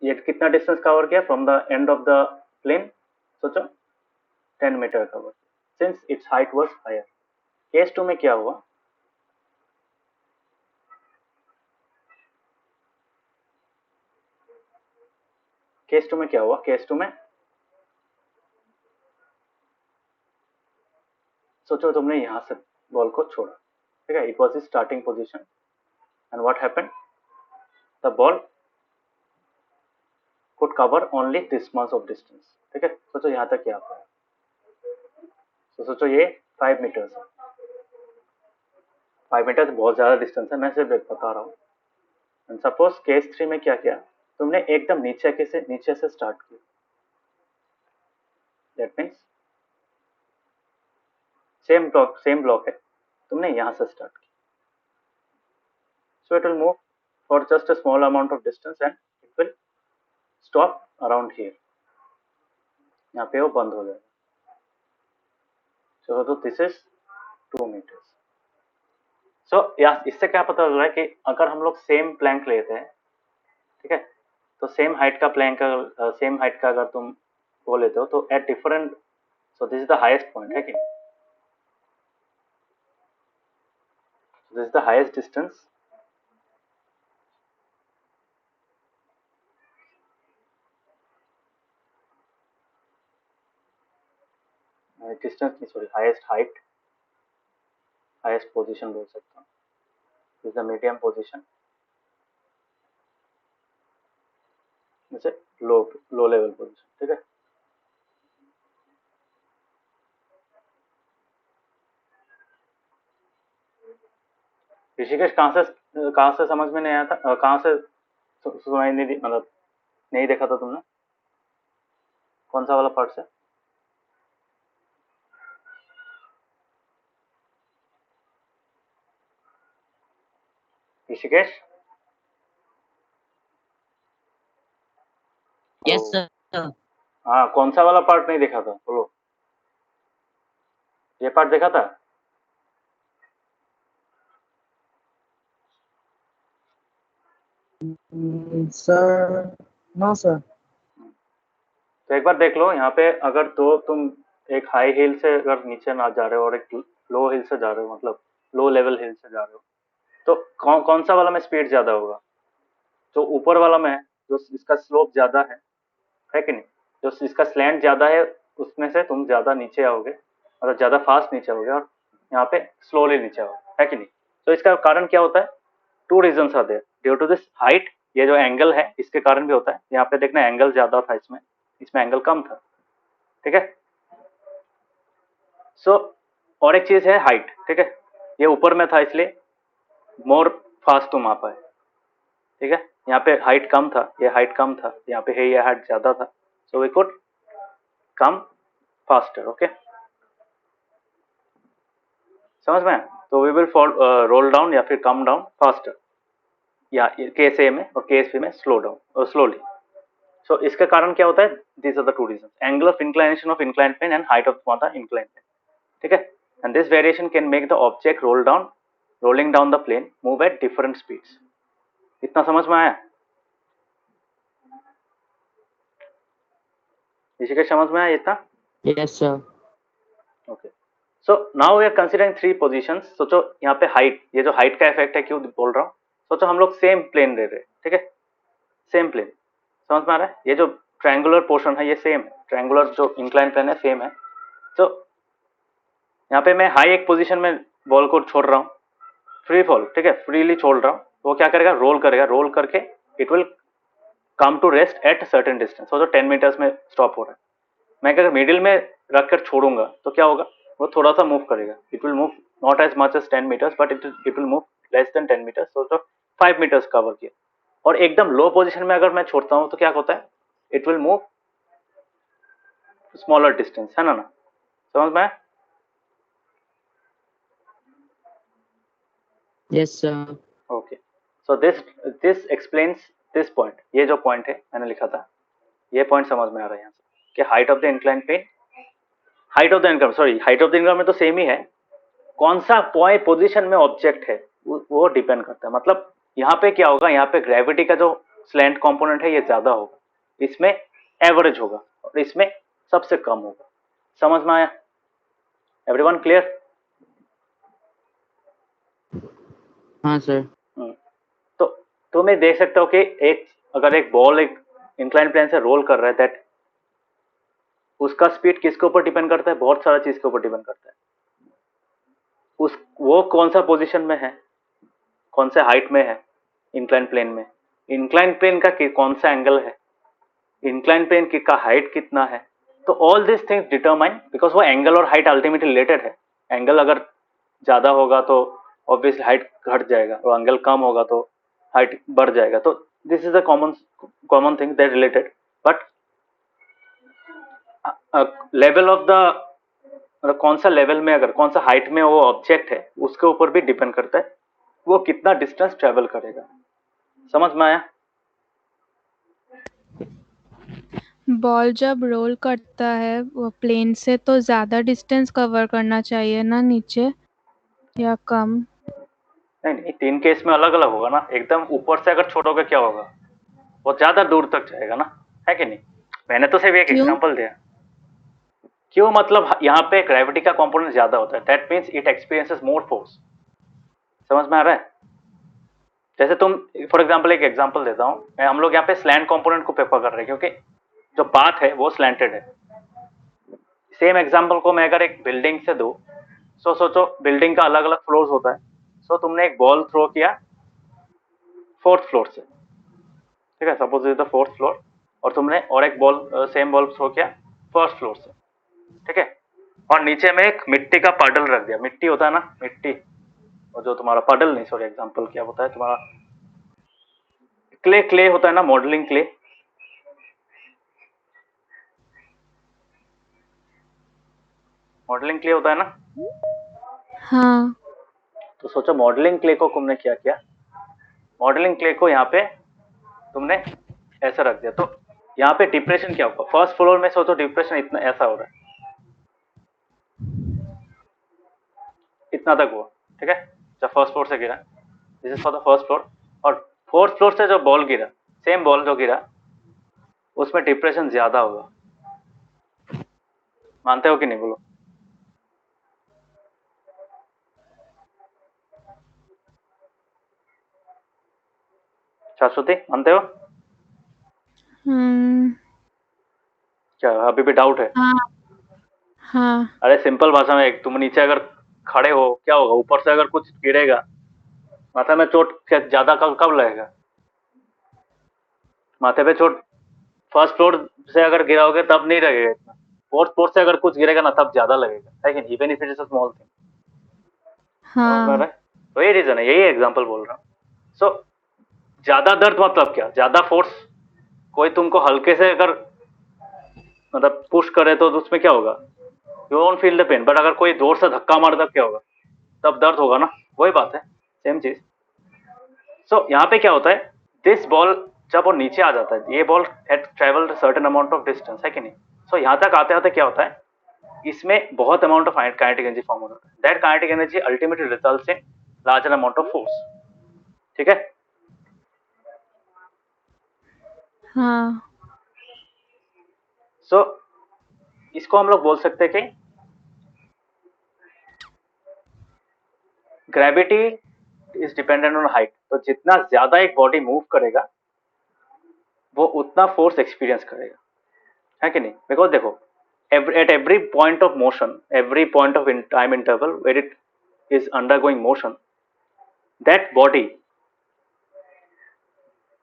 ये कितना डिस्टेंस कवर किया from the end of the plane, सोचो 10 meter cover, since its height was higher. Case 2 में क्या हुआ, केस 2 में क्या हुआ, केस 2 में सोचो तुमने यहां से बॉल को छोड़ा, ठीक है, it was the starting position and what happened, the ball could cover only this much of distance, ठीक है। सोचो यहाँ तक क्या आता है, तो सोचो ये 5 मीटर्स है, 5 मीटर बहुत ज्यादा डिस्टेंस है, मैं सिर्फ बता रहा हूँ। एंड सपोज केस 3 में क्या किया, तुमने एकदम नीचे से स्टार्ट किया, दैट मीन्स सेम ब्लॉक है, तुमने यहाँ से स्टार्ट किया, so it will move for just a small amount of distance and it will stop around here, यहाँ पे वो बंद हो जाएगा। So this is 2 meters. So या इससे क्या पता चल रहा है कि अगर हम लोग सेम प्लैंक लेते हैं, ठीक है, तो सेम हाइट का प्लैंक, सेम हाइट का अगर तुम वो लेते हो तो at different, so this is the highest point, है कि this is the highest distance, distance नहीं sorry highest height, highest position बोल सकता हूँ, this is the medium position, जैसे लो लेवल पोजीशन, ठीक है। ऋषिकेश कहाँ से समझ में नहीं आया था, कहाँ से सुनाई नहीं दी, मतलब नहीं देखा था तुमने, कौन सा वाला पार्ट से? Rishikesh, Yes, sir. हाँ कौन सा वाला पार्ट नहीं देखा था, बोलो। ये पार्ट देखा था, सर नो सर। तो एक बार देख लो यहाँ पे, अगर तो तुम एक हाई हिल से अगर नीचे ना जा रहे हो और एक लो हिल से जा रहे हो, मतलब लो लेवल हिल से जा रहे हो, तो कौन सा वाला में स्पीड ज्यादा होगा, जो ऊपर वाला में है, जो इसका स्लोप ज्यादा है कि नहीं, जो इसका स्लैंट ज्यादा है उसमें से तुम ज्यादा नीचे आओगे, मतलब ज्यादा फास्ट नीचे आओगे, और यहाँ पे स्लोली नीचे आओगे, है कि नहीं। तो इसका कारण क्या होता है, 2 reasons are there, due to this height, ये जो एंगल है इसके कारण भी होता है, यहाँ पे देखना एंगल ज्यादा था इसमें एंगल कम था, ठीक है। सो और एक चीज है हाइट, ठीक है, ये ऊपर में था इसलिए मोर फास्ट तुम आ पाए, ठीक है, यहाँ पे हाइट कम था, ये हाइट कम था, यहाँ पे है ये हाइट ज्यादा था, so we could come faster. Okay, समझ में आया? तो वी विल रोल डाउन या फिर कम डाउन फास्टर, या केस ए में और केस बी में स्लो डाउन और स्लोली। सो इसके कारण क्या होता है, this are the two reasons, angle of inclination of inclined plane and height of inclined plane, ठीक है, and this variation can make the object rolling down the plane move at different speeds. इतना समझ में आया? इसी के समझ में आया इतना? Yes, sir. Okay, so now we are considering three positions. सोचो यहाँ पे हाइट, ये जो हाइट का इफेक्ट है क्यों बोल रहा हूँ, सोचो हम लोग सेम प्लेन ले रहे हैं, ठीक है, सेम प्लेन, समझ में आ रहा है? ये जो ट्रायंगुलर पोर्शन है ये सेम है, ट्रायंगुलर जो इंक्लाइन प्लेन है सेम है। तो यहाँ पे मैं हाई एक पोजीशन में बॉल को छोड़ रहा हूँ, फ्री फॉल, ठीक है, फ्रीली छोड़ रहा हूँ, तो वो क्या करेगा, रोल करेगा, रोल करके it will come to rest at certain distance. सोचो 10 मीटर्स में स्टॉप हो रहा है, मैं अगर मिडिल में रखकर छोड़ूंगा तो क्या होगा, वो थोड़ा सा मूव करेगा, it will move not as much as 10 meters but it will move less than 10 meters. सोचो 5 मीटर्स कवर किया, और एकदम लो पोजीशन में अगर मैं छोड़ता हूँ तो क्या होता है, it will move smaller distance, है ना? समझ में? Yes, sir. Okay, so this explains this point. ये जो पॉइंट है मैंने लिखा था, ये पॉइंट समझ में आ रहा है यहाँ से कि height of the incline plane, height of the incline में तो सेम ही है, कौन सा पॉइंट पोजीशन में ऑब्जेक्ट है वो डिपेंड करता है। मतलब यहाँ पे क्या होगा, यहाँ पे ग्रेविटी का जो स्लैंट कंपोनेंट है ये ज्यादा होगा, इसमें एवरेज होगा और इसमें सबसे कम होगा। समझ में आया? Everyone clear? हाँ, sir. तो तुम देख सकते हो कि अगर एक बॉल एक इंक्लाइन प्लेन से रोल कर रहा है, दैट उसका स्पीड किसके ऊपर डिपेंड करता है, बहुत सारा चीज के ऊपर डिपेंड करता है। वो कौन सा पोजीशन में है, कौन से हाइट में है इंक्लाइन प्लेन में, इंक्लाइन प्लेन का कौन सा एंगल है, इंक्लाइन प्लेन का हाइट कितना है। तो all this things determine, because वो एंगल और हाइट अल्टीमेटली रिलेटेड है। एंगल अगर ज्यादा होगा तो ऑब्वियसली हाइट घट जाएगा, और एंगल कम होगा तो हाइट बढ़ जाएगा। तो this is a common thing that related, but level of the, मतलब कौन सा लेवल में, अगर कौन सा हाइट में वो ऑब्जेक्ट है उसके ऊपर भी डिपेंड करता है वो कितना डिस्टेंस ट्रेवल करेगा। समझ में आया? बॉल जब रोल करता है वो प्लेन से तो ज्यादा डिस्टेंस कवर करना चाहिए ना, नीचे या कम? नहीं, तीन केस में अलग अलग होगा ना। एकदम ऊपर से अगर छोड़ोगे क्या होगा, वो ज्यादा दूर तक जाएगा ना, है कि नहीं? मैंने तो सिर्फ एक क्यों? एग्जांपल दिया। क्यों? मतलब यहाँ पे ग्रेविटी का कंपोनेंट ज्यादा होता है, that means it experiences more force. समझ में आ रहा है? जैसे तुम, फॉर एग्जाम्पल एक एग्जाम्पल देता हूँ मैं, हम लोग यहाँ पे स्लैंट कंपोनेंट को प्रेफर कर रहे हैं क्योंकि जो पाथ है वो स्लैंटेड है। सेम एग्जाम्पल को मैं अगर एक बिल्डिंग से दूं, सोचो बिल्डिंग का अलग अलग फ्लोर्स होता है। सो तुमने एक बॉल थ्रो किया 4th फ्लोर से, ठीक है, suppose is the 4th floor, और तुमने और एक बॉल सेम बॉल थ्रो किया 1st फ्लोर से, ठीक है, और नीचे में एक मिट्टी का पडल रख दिया। मिट्टी होता है ना, मिट्टी, और जो तुम्हारा पडल नहीं, सॉरी एग्जाम्पल क्या होता है तुम्हारा, क्ले होता है ना, मॉडलिंग क्ले। मॉडलिंग क्ले होता है ना। हाँ। तो सोचो मॉडलिंग क्ले को तुमने क्या किया, मॉडलिंग क्ले को यहाँ पे तुमने ऐसा रख दिया, तो यहाँ पे डिप्रेशन क्या होगा, 1st फ्लोर में सोचो डिप्रेशन इतना ऐसा हो रहा है, इतना तक हुआ, ठीक है, जब 1st फ्लोर से गिरा, this is for the 1st floor, और 4th फ्लोर से जो बॉल गिरा, सेम बॉल जो गिरा, उसमें डिप्रेशन ज्यादा होगा। मानते हो कि नहीं, बोलो? शाश्वती, मानते हो? क्या अभी भी डाउट है? हाँ। हाँ। अरे सिंपल भाषा में, तुम नीचे अगर खड़े हो क्या होगा, ऊपर से अगर कुछ गिरेगा, माथा में चोट ज्यादा कब लगेगा? माथे पे चोट 1st फ्लोर से अगर गिराओगे तब नहीं लगेगा इतना, फोर्थ फोर्थ से अगर कुछ गिरेगा ना तब ज्यादा लगेगा, है कि नहीं, even if it is a small thing. समझ में आ रहा हाँ है? तो ये रीजन है, यही एग्जांपल बोल रहा हूँ। सो ज्यादा दर्द मतलब क्या, ज्यादा फोर्स, कोई तुमको हल्के से अगर मतलब पुश करे तो उसमें क्या होगा, you won't feel the pain, but अगर कोई जोर से धक्का मारे तब क्या होगा, तब दर्द होगा ना, वही बात है, सेम चीज। सो यहाँ पे क्या होता है, दिस बॉल जब वो नीचे आ जाता है, ये ball had travelled certain amount of distance, है कि नहीं। सो यहाँ तक आते आते क्या होता है, इसमें बहुत amount of kinetic energy form हो जाता है, that kinetic energy ultimately results in larger amount of force. ठीक है। हाँ सो इसको हम लोग बोल सकते हैं कि gravity is dependent on height. तो जितना ज्यादा एक बॉडी मूव करेगा वो उतना फोर्स एक्सपीरियंस करेगा, है कि नहीं। बिकॉज देखो, at every point of motion, every point of time interval where it is undergoing motion, that body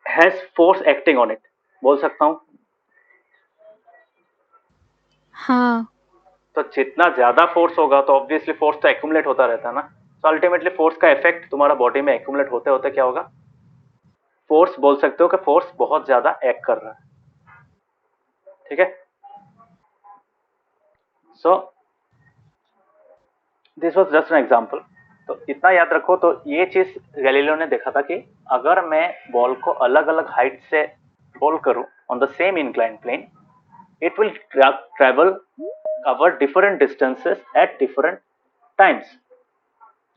has force acting on it, बोल सकता हूँ। हाँ तो जितना ज्यादा फोर्स होगा तो ऑब्वियसली फोर्स तो एक्यूमुलेट होता रहता है ना। तो अल्टीमेटली फोर्स का इफेक्ट तुम्हारा बॉडी में एक्यूमुलेट होते होते क्या होगा, फोर्स बोल सकते हो कि फोर्स बहुत ज्यादा एक्ट कर रहा है। ठीक है। So this was just an example. तो इतना याद रखो। तो ये चीज गैलीलियो ने देखा था कि अगर मैं बॉल को अलग अलग हाइट से रोल करूं on the same incline plane, it will travel cover different distances at different times,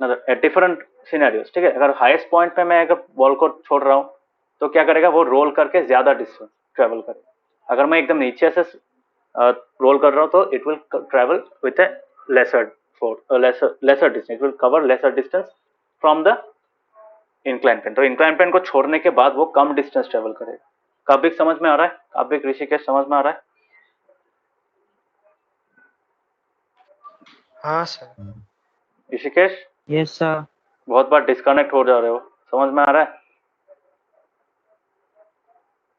मतलब at different scenarios। ठीक है। अगर हाईएस्ट पॉइंट पे मैं अगर बॉल को छोड़ रहा हूँ तो क्या करेगा, वो रोल करके ज्यादा डिस्टेंस ट्रेवल करेगा। अगर मैं एकदम नीचे से रोल कर रहा हूँ तो it will travel with a lesser lesser distance, it will cover lesser distance from the incline plane. तो इंक्लाइन प्लेन को छोड़ने के बाद वो कम डिस्टेंस ट्रेवल करेगा। काबिक समझ में आ रहा है? काबिक, ऋषिकेश समझ में आ रहा है? हाँ सर। Rishikesh Yes, sir. बहुत बार डिस्कनेक्ट हो जा रहे हो, समझ में आ रहा है?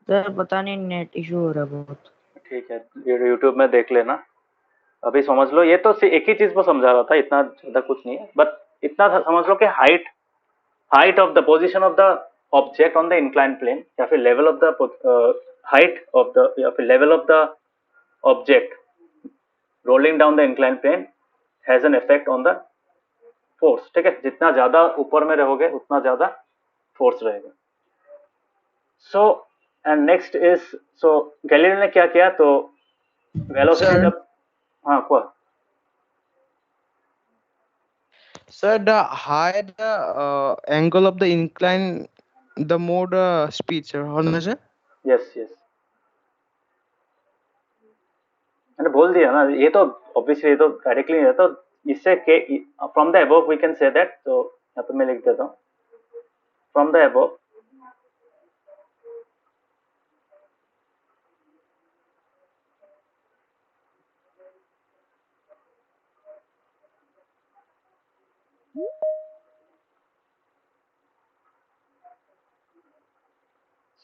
सर पता नहीं नेट इशू हो रहा है बहुत। ठीक है, ये यूट्यूब में देख लेना। अभी समझ लो, ये तो एक ही चीज को समझा रहा था, इतना ज्यादा कुछ नहीं है, बट इतना समझ लो कि height height of the position of the object on the incline plane, या फिर level of the height of the, या फिर level of the object rolling down the incline plane has an effect on the force. ठीक है। जितना ज्यादा ऊपर में रहोगे उतना ज्यादा फोर्स रहेगा। So and next is, so Galileo ने क्या किया, तो वेलोसिटी Sir, जब, हाँ क्या, sir, the higher the angle of the incline, the more the speed, sir. How much, sir? Yes yes, मैंने बोल दिया ना, ये तो ऑब्वियसली ये तो डायरेक्टली नहीं है। तो इससे के from the above we can say that, तो यहाँ पे मैं लिख देता हूँ, from the above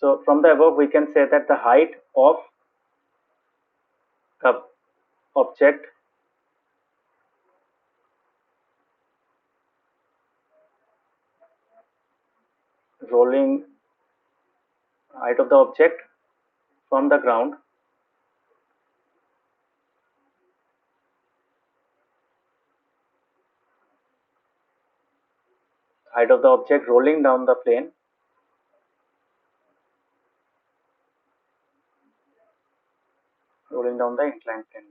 so from the above we can say that the height of the object rolling, height of the object from the ground height of the object rolling down the plane rolling down the inclined plane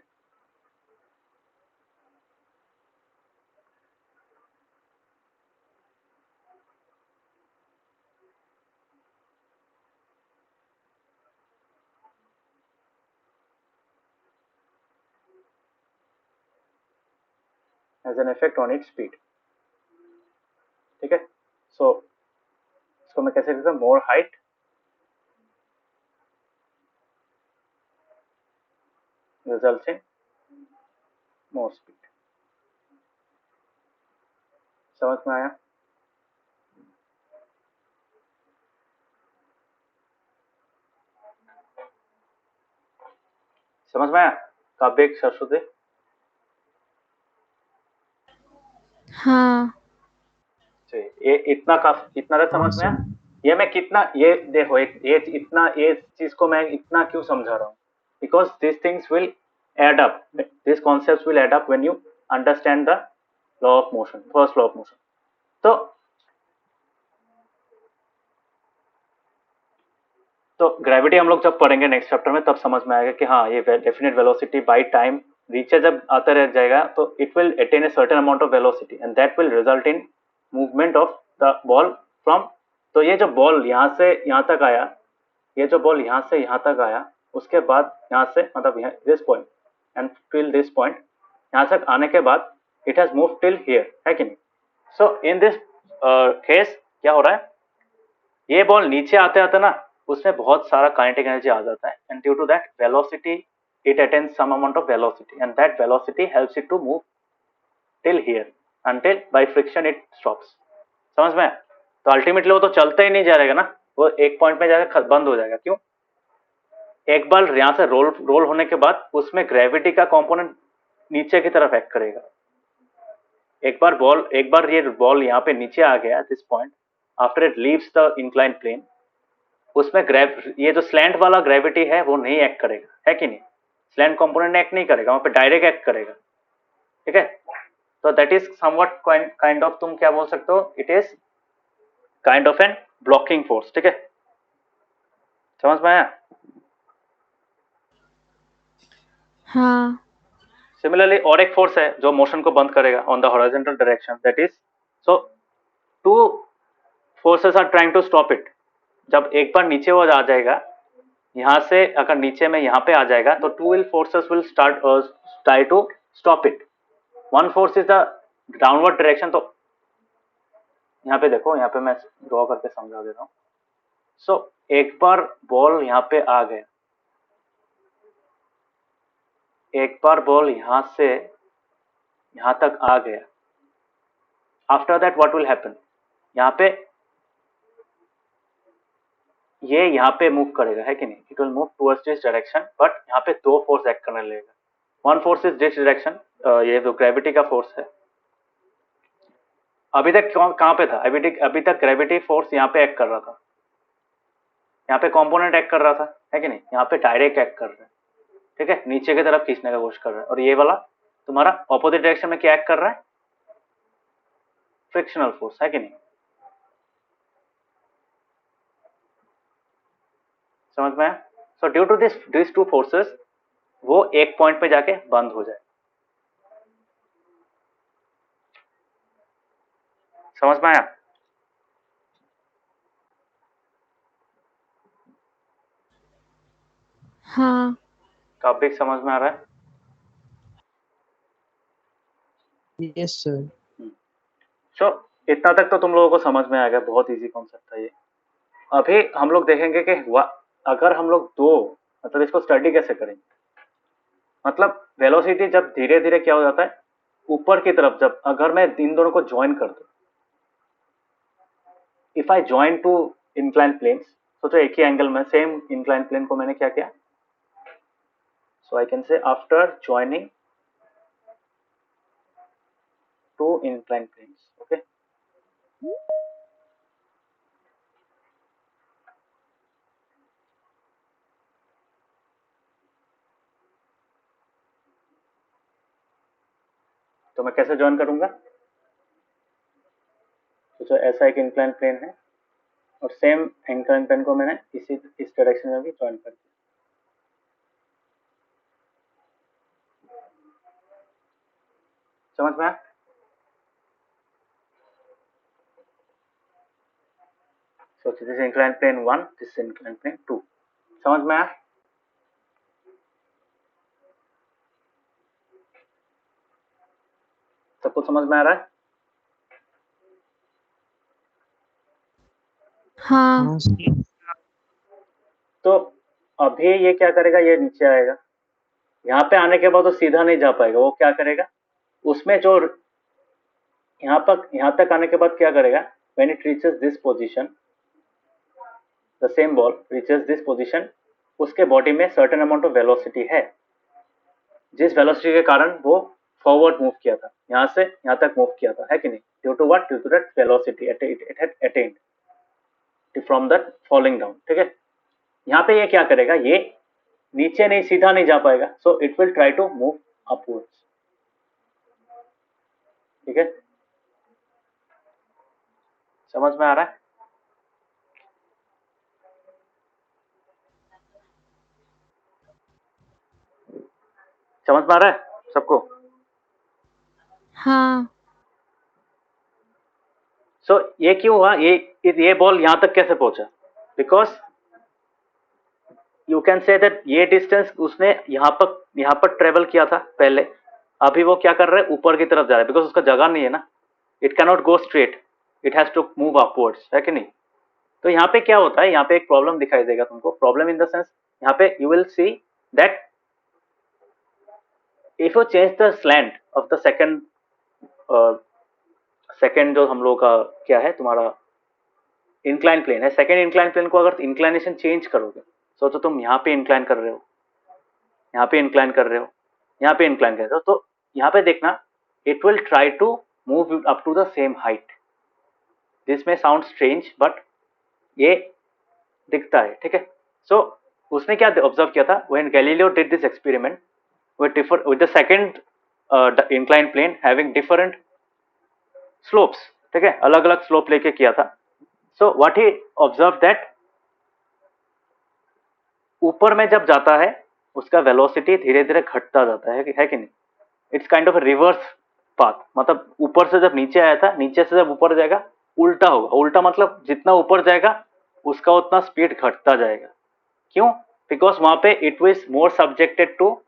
has an effect on its speed। ठीक है। सो इसको मैं कैसे लिखता हूँ, मोर height results in more speed। समझ में आया? समझ में आया? काव्य, सरस्वती? हाँ। ये इतना तक समझ में आया? ये मैं कितना, ये देखो, ये इतना, ये चीज को मैं इतना क्यों समझा रहा हूँ? Because this things will add up, this concepts will add up when you understand the law of motion, first law of motion. तो ग्रेविटी हम लोग जब पढ़ेंगे नेक्स्ट चैप्टर में, तब समझ में आएगा कि हाँ, ये definite velocity by time richer जब आता रह जाएगा, तो it will attain a certain amount of velocity and that will result in movement of the ball from. तो ये जो बॉल यहाँ से यहाँ तक आया, ये जो बॉल यहाँ से यहाँ तक आया, उसके बाद यहाँ से मतलब this point and till this point, यहाँ तक आने के बाद it has move till here, है कि नहीं? सो इन दिस केस क्या हो रहा है, ये बॉल नीचे आते आते ना, उसमें बहुत सारा काइनेटिक एनर्जी आ जाता है, and due to that velocity it attains some amount of velocity, and that velocity helps it to move till here until by friction it stops. समझ में? तो अल्टीमेटली वो तो चलता ही नहीं जाएगा ना, वो एक पॉइंट में जाकर बंद हो जाएगा. क्यों? एक बार यहाँ से रोल होने के बाद उसमें ग्रेविटी का कंपोनेंट नीचे की तरफ एक्ट करेगा. एक बार ये बॉल यहाँ पे नीचे आ गया this point, after it leaves the incline plane, उसमें ये जो स्लैंट वाला ग्रेविटी है वो नहीं एक्ट करेगा, है कि नहीं? स्लैंट कंपोनेंट एक्ट नहीं करेगा, वहां पे डायरेक्ट एक्ट करेगा. ठीक है, तो that is somewhat kind of, तुम क्या बोल सकते हो, it is kind of an blocking force. ठीक है, समझ में आया? हाँ। सिमिलरली और एक फोर्स है जो मोशन को बंद करेगा on the horizontal direction, that is, so two forces are trying to stop it. जब एक बार नीचे वो आ जाएगा, यहाँ से अगर नीचे में यहाँ पे आ जाएगा, तो two forces will start try to stop it. One force is the downward direction. तो यहाँ पे देखो, यहाँ पे मैं ड्रॉ करके समझा दे रहा हूँ. सो एक बार बॉल यहाँ पे आ गया, एक बार बॉल यहाँ से यहाँ तक आ गया, after that what will happen, यहाँ पे ये यहाँ पे मूव करेगा, है कि नहीं? It will move towards this direction, but यहाँ पे दो फोर्स एक्ट करने लगेगा. One force is this direction, ये जो ग्रेविटी का फोर्स है. अभी तक कहाँ पे था? अभी तक ग्रेविटी फोर्स यहाँ पे एक्ट कर रहा था, यहाँ पे कंपोनेंट एक्ट कर रहा था, है कि नहीं? यहाँ पे डायरेक्ट एक्ट कर रहा है. ठीक है, नीचे की तरफ खींचने का कोशिश कर रहा है. और ये वाला तुम्हारा ऑपोजिट डायरेक्शन में क्या एक्ट कर रहा है? फ्रिक्शनल फोर्स, है कि नहीं? समझ में आया? So due to this two forces, वो एक पॉइंट पे जाके बंद हो जाए. समझ में आया? हाँ। टॉपिक समझ में आ रहा है? Yes, sir. सो इतना तक तो तुम लोगों को समझ में आ गया, बहुत इजी कॉन्सेप्ट था ये. अभी हम लोग देखेंगे कि अगर हम लोग मतलब इसको स्टडी कैसे करेंगे. मतलब वेलोसिटी जब धीरे धीरे क्या हो जाता है, ऊपर की तरफ, जब अगर मैं इन दोनों को ज्वाइन कर दूं, if I join two incline planes, सोचो एक ही एंगल में सेम इंक्लाइन प्लेन को मैंने क्या किया, so I can say after joining two incline planes, okay. तो मैं कैसे ज्वाइन करूंगा? तो ऐसा एक इंक्लाइन प्लेन है और सेम इंक्लाइन प्लेन को मैंने इस डायरेक्शन में भी ज्वाइन कर दिया. समझ में आया? So this is inclined plane 1, this is inclined plane 2. समझ में आया? सबको समझ में आ रहा है? हाँ। हाँ, sir. तो अभी ये क्या करेगा, ये नीचे आएगा, यहाँ पे आने के बाद वो सीधा नहीं जा पाएगा. वो क्या करेगा, उसमें जो यहाँ तक आने के बाद क्या करेगा, when it reaches this position, the same ball reaches this position, उसके बॉडी में certain amount of velocity है. जिस वेलोसिटी के कारण वो फॉरवर्ड मूव किया था, यहाँ से यहाँ तक मूव किया था, है कि नहीं? Due to what? Due to that velocity it had attained from that falling down, ठीक है? यहाँ पे ये क्या करेगा, ये नीचे नहीं, सीधा नहीं जा पाएगा, so it will try to move upwards, ठीक है? समझ में आ रहा है? समझ में आ रहा है सबको? हाँ। सो ये क्यों हुआ, ये बॉल यहाँ तक कैसे पहुंचा? Because you can say that ये डिस्टेंस उसने यहाँ पर ट्रेवल किया था पहले, अभी वो क्या कर रहा है, ऊपर की तरफ जा रहा है, बिकॉज उसका जगह नहीं है ना, it can not go straight, it has to move upwards, है कि नहीं? तो यहाँ पे क्या होता है, यहाँ पे एक प्रॉब्लम दिखाई देगा तुमको, प्रॉब्लम इन द सेंस, यहाँ पे you will see that if you change the slant of the second जो हम लोग का क्या है, तुम्हारा इंक्लाइन प्लेन है, सेकेंड इंक्लाइन प्लेन को अगर इंक्लाइनेशन चेंज करोगे, सोचो तुम यहाँ पे इंक्लाइन कर रहे हो, यहाँ पे इंक्लाइन कर रहे हो, यहाँ पे इंक्लाइन कर रहे हो, तो यहाँ पे देखना, it will try to move up to the same height. This may sound strange but ये दिखता है, ठीक है? सो उसने क्या ऑब्जर्व किया था, when Galileo did this experiment with the second inclined plane having different slopes, ठीक है? अलग अलग स्लोप लेके किया था। So what he observe that ऊपर में जब जाता है उसका वेलोसिटी धीरे धीरे घटता जाता है कि नहीं? It's kind of reverse path, मतलब ऊपर से जब नीचे आया था, नीचे से जब ऊपर जाएगा उल्टा होगा, उल्टा मतलब जितना ऊपर जाएगा उसका उतना स्पीड घटता जाएगा। क्यों? बिकॉज वहां पे it was more subjected to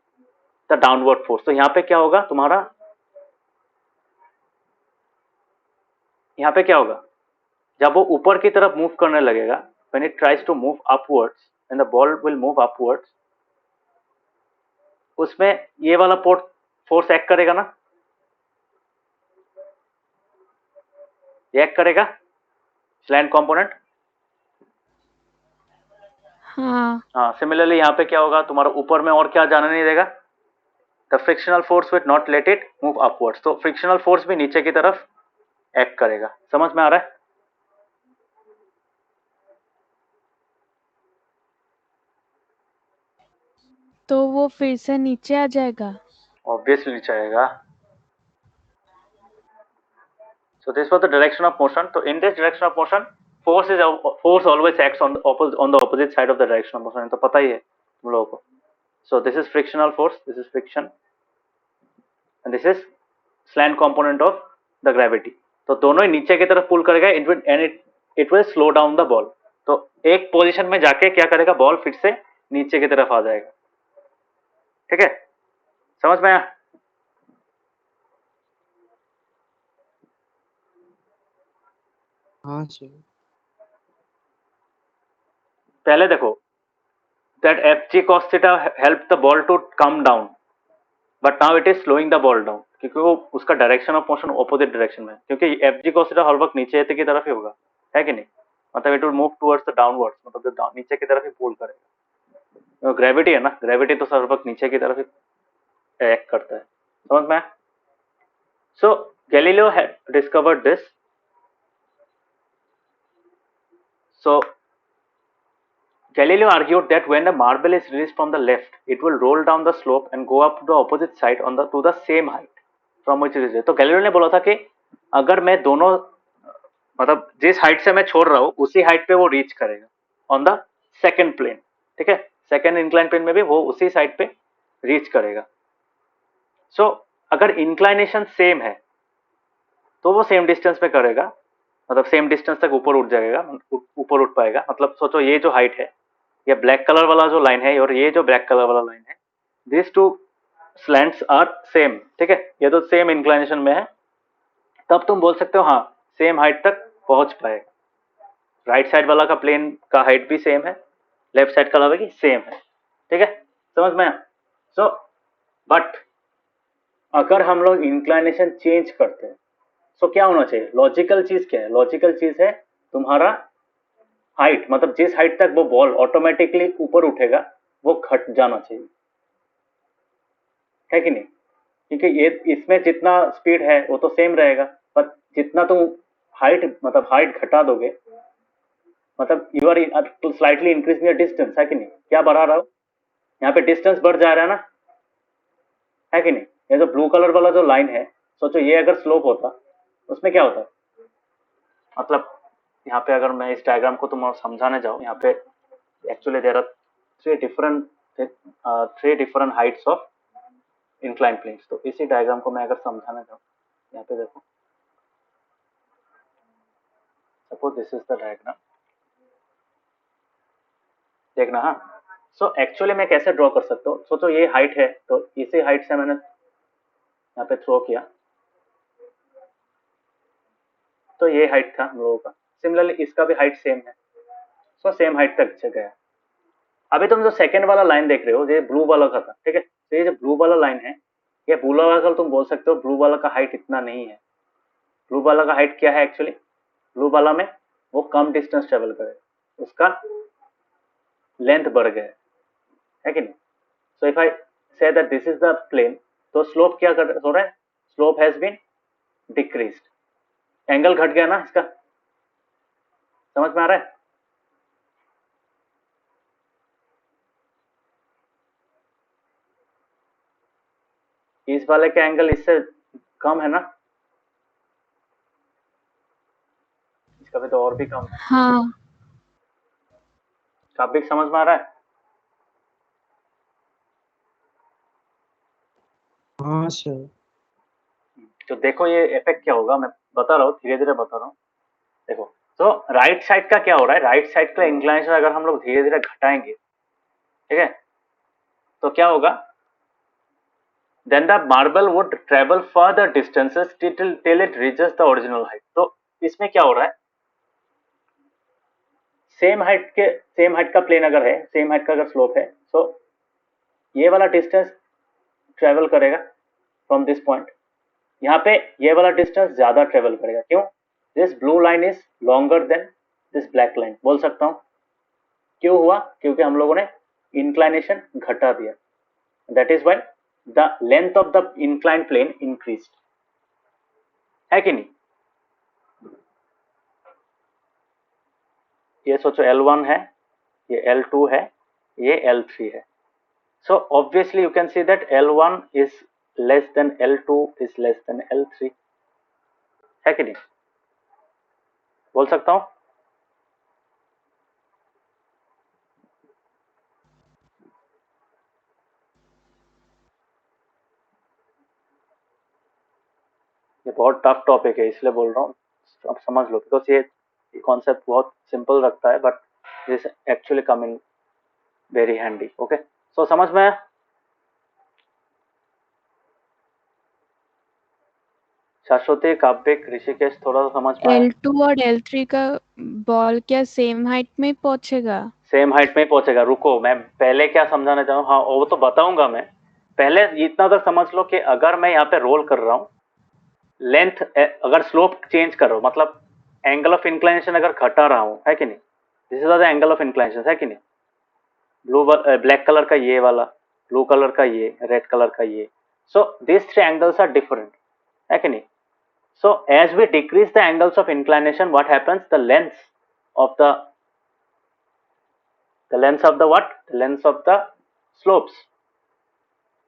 the downward force. तो यहाँ पे क्या होगा तुम्हारा, यहाँ पे क्या होगा, जब वो ऊपर की तरफ मूव करने लगेगा, when it tries to move upwards, when the ball will move upwards, उसमें ये वाला फोर्स एक्ट करेगा ना, ये एक्ट करेगा स्लैंट कंपोनेंट। हाँ, सिमिलरली यहाँ पे क्या होगा, तुम्हारा ऊपर में और क्या जाने नहीं देगा, the frictional force will not let it move upwards, तो फ्रिक्शनल फोर्स भी नीचे की तरफ एक्ट करेगा। समझ में आ रहा है? तो वो फिर से नीचे आ जाएगा? ऑब्वियसली नीचे आएगा। So this was the direction of motion. So in this direction of motion, force always acts on the opposite side of the direction of motion. तो पता ही है तुम लोगों को। So this is frictional force, this is friction, and this is slant component of the gravity. तो दोनों ही नीचे की तरफ पुल करेगा, it will slow down the ball. तो एक पोजीशन में जाके क्या करेगा, बॉल फिर से नीचे की तरफ आ जाएगा, ठीक है? समझ में आया? हाँ सर। पहले देखो, that fg cos theta helped the ball to come down, but now it is slowing the ball down, क्योंकि वो उसका direction of motion opposite direction में है, क्योंकि fg cos theta हर वक्त नीचे की तरफ ही होगा, है कि नहीं? मतलब it will move towards the downwards, मतलब जो नीचे की तरफ ही पुल करेगा। ग्रेविटी है ना, ग्रेविटी तो हर वक्त नीचे की तरफ ही एक्ट करता है। समझ में? So Galileo had discovered this. So Galileo argued that when a marble is released from the left, it will roll down the slope and go up to the opposite side to the same height from which it is. तो Galileo ने बोला था कि अगर मैं दोनों, मतलब जिस हाइट से मैं छोड़ रहा हूँ उसी हाइट पे वो रीच करेगा ऑन द सेकेंड प्लेन, ठीक है? सेकेंड इंक्लाइन प्लेन में भी वो उसी साइड पे रीच करेगा। सो अगर इंक्लाइनेशन सेम है तो वो सेम डिस्टेंस पे करेगा, मतलब सेम डिस्टेंस तक ऊपर उठ जाएगा, ऊपर उठ पाएगा। मतलब सोचो ये जो हाइट है, ये ब्लैक कलर वाला जो लाइन है और ये जो ब्लैक कलर वाला लाइन है, दिस टू स्लैंट्स आर सेम, ठीक है? ये तो सेम इंक्लाइनेशन में है, तब तुम बोल सकते हो हाँ सेम हाइट तक पहुंच पाएगा। राइट साइड वाला का प्लेन का हाइट भी सेम है, लेफ्ट साइड का भी सेम है, ठीक है? समझ में? सो बट अगर हम लोग इंक्लाइनेशन चेंज करते हैं तो क्या होना चाहिए? लॉजिकल चीज क्या है? लॉजिकल चीज है तुम्हारा हाइट, मतलब जिस हाइट तक वो बॉल ऑटोमेटिकली ऊपर उठेगा वो घट जाना चाहिए, है कि नहीं? क्योंकि ये इसमें जितना स्पीड है वो तो सेम रहेगा, पर जितना तुम हाइट घटा दोगे, मतलब you are slightly increasing the distance, है कि नहीं? क्या बढ़ा रहा हो? यहाँ पे डिस्टेंस बढ़ जा रहा है ना, है कि नहीं? ये जो ब्लू कलर वाला जो लाइन है, सोचो ये अगर स्लोप होता उसमें क्या होता? मतलब यहाँ पे अगर मैं इस डायग्राम को तुम समझाने जाऊँ, यहाँ पे actually there are three different heights of incline planes. तो इसी डायग्राम को मैं अगर समझाने जाऊँ, यहाँ पे देखो, suppose this is the diagram, देखना। हाँ, सो एक्चुअली मैं कैसे ड्रॉ कर सकता हूँ? सोचो ये हाइट है, तो इसी हाइट से मैंने यहाँ पे थ्रो किया, तो ये हाइट था हम लोगों का। सिमिलरली इसका भी हाइट सेम है, सो सेम हाइट तक गया। अभी तुम जो सेकेंड वाला लाइन देख रहे हो, ये ब्लू वाला का था, ठीक है? तो ये जो ब्लू वाला लाइन है, ये ब्लू वाला का तुम बोल सकते हो ब्लू वाला का हाइट इतना नहीं है। ब्लू वाला का हाइट क्या है एक्चुअली? ब्लू वाला में वो कम डिस्टेंस ट्रेवल करे, उसका लेंथ बढ़ गया है कि नहीं? सो if I say that this is the plane, तो स्लोप क्या हो रहा है? Slope has been decreased, angle घट गया ना इसका, समझ में आ रहा है? इस वाले का एंगल इससे कम है ना, इसका भी तो और भी कम है। हाँ टॉपिक समझ में आ रहा है? हाँ सर। तो देखो ये इफेक्ट क्या होगा, मैं बता रहा हूँ, धीरे धीरे बता रहा हूँ। देखो, तो राइट साइड का क्या हो रहा है? राइट साइड का इंक्लाइनेशन अगर हम लोग धीरे धीरे घटाएंगे, ठीक है, तो क्या होगा? then the marble would travel further distances till it reaches the original height। तो इसमें क्या हो रहा है? सेम हाइट का प्लेन अगर है, सेम हाइट का अगर स्लोप है, तो ये वाला डिस्टेंस ट्रेवल करेगा फ्रॉम दिस पॉइंट, यहाँ पे ये वाला डिस्टेंस ज्यादा ट्रेवल करेगा। क्यों? This blue line is longer than this black line, बोल सकता हूँ। क्यों हुआ? क्योंकि हम लोगों ने इंक्लाइनेशन घटा दिया, that is why the length of the inclined plane increased, है कि नहीं? ये सोचो L1 है, ये L2 है, ये L3 है। So obviously you can see that L1 is less than L2 is less than L3, है कि नहीं? बोल सकता हूँ? ये बहुत टफ टॉपिक है, इसलिए बोल रहा हूँ, आप समझ लो, बिकॉज ये कॉन्सेप्ट बहुत सिंपल रखता है, but this actually come in very handy. Okay, so समझ में आया? शाश्वती, काव्यक, ऋषिकेश, थोड़ा सा समझ में आया? L2 और L3 का बॉल क्या सेम हाइट में पहुंचेगा? सेम हाइट में ही पहुंचेगा। रुको, मैं पहले क्या समझाना चाहूँ, हाँ वो तो बताऊंगा मैं। पहले इतना तक समझ लो कि अगर मैं यहाँ पे रोल कर रहा हूँ, लेंथ अगर स्लोप चेंज कर रहा हूँ, मतलब एंगल ऑफ इंक्लाइनेशन अगर घटा रहा हूँ, है कि नहीं? This is the angle of inclination, है कि नहीं? ब्लैक कलर का ये वाला, ब्लू कलर का ये, रेड कलर का ये। So this three angles are different, है कि नहीं? So as we decrease the angles of inclination, what happens? The length of the what? The length of the slopes.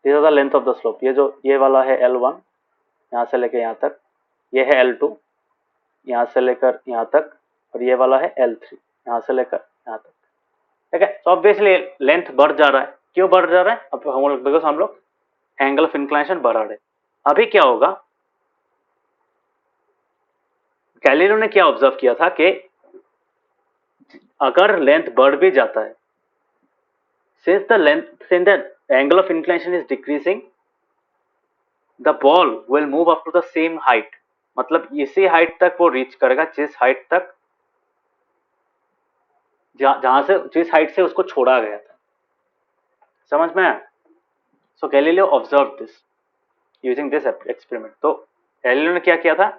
These are the length of the slope. ये वाला है L1, यहाँ से लेकर यहाँ तक, ये है L2, यहाँ से लेकर यहाँ तक, और ये वाला है L3, यहाँ से लेकर यहाँ तक। ठीक है, so obviously लेंथ बढ़ जा रहा है। क्यों बढ़ जा रहा है? अब बिकॉज हम लोग एंगल ऑफ इंक्लाइनेशन बढ़ा रहे। अभी क्या होगा? गैलीलियो ने क्या ऑब्जर्व किया था कि अगर लेंथ बढ़ भी जाता है, since the angle of inclination is decreasing, the ball will move up to the same height, मतलब इसी हाइट तक वो रीच करेगा जिस हाइट तक जिस हाइट से उसको छोड़ा गया था। समझ में आया? So Galileo observe this using this experiment. तो गैलीलियो ने क्या किया था?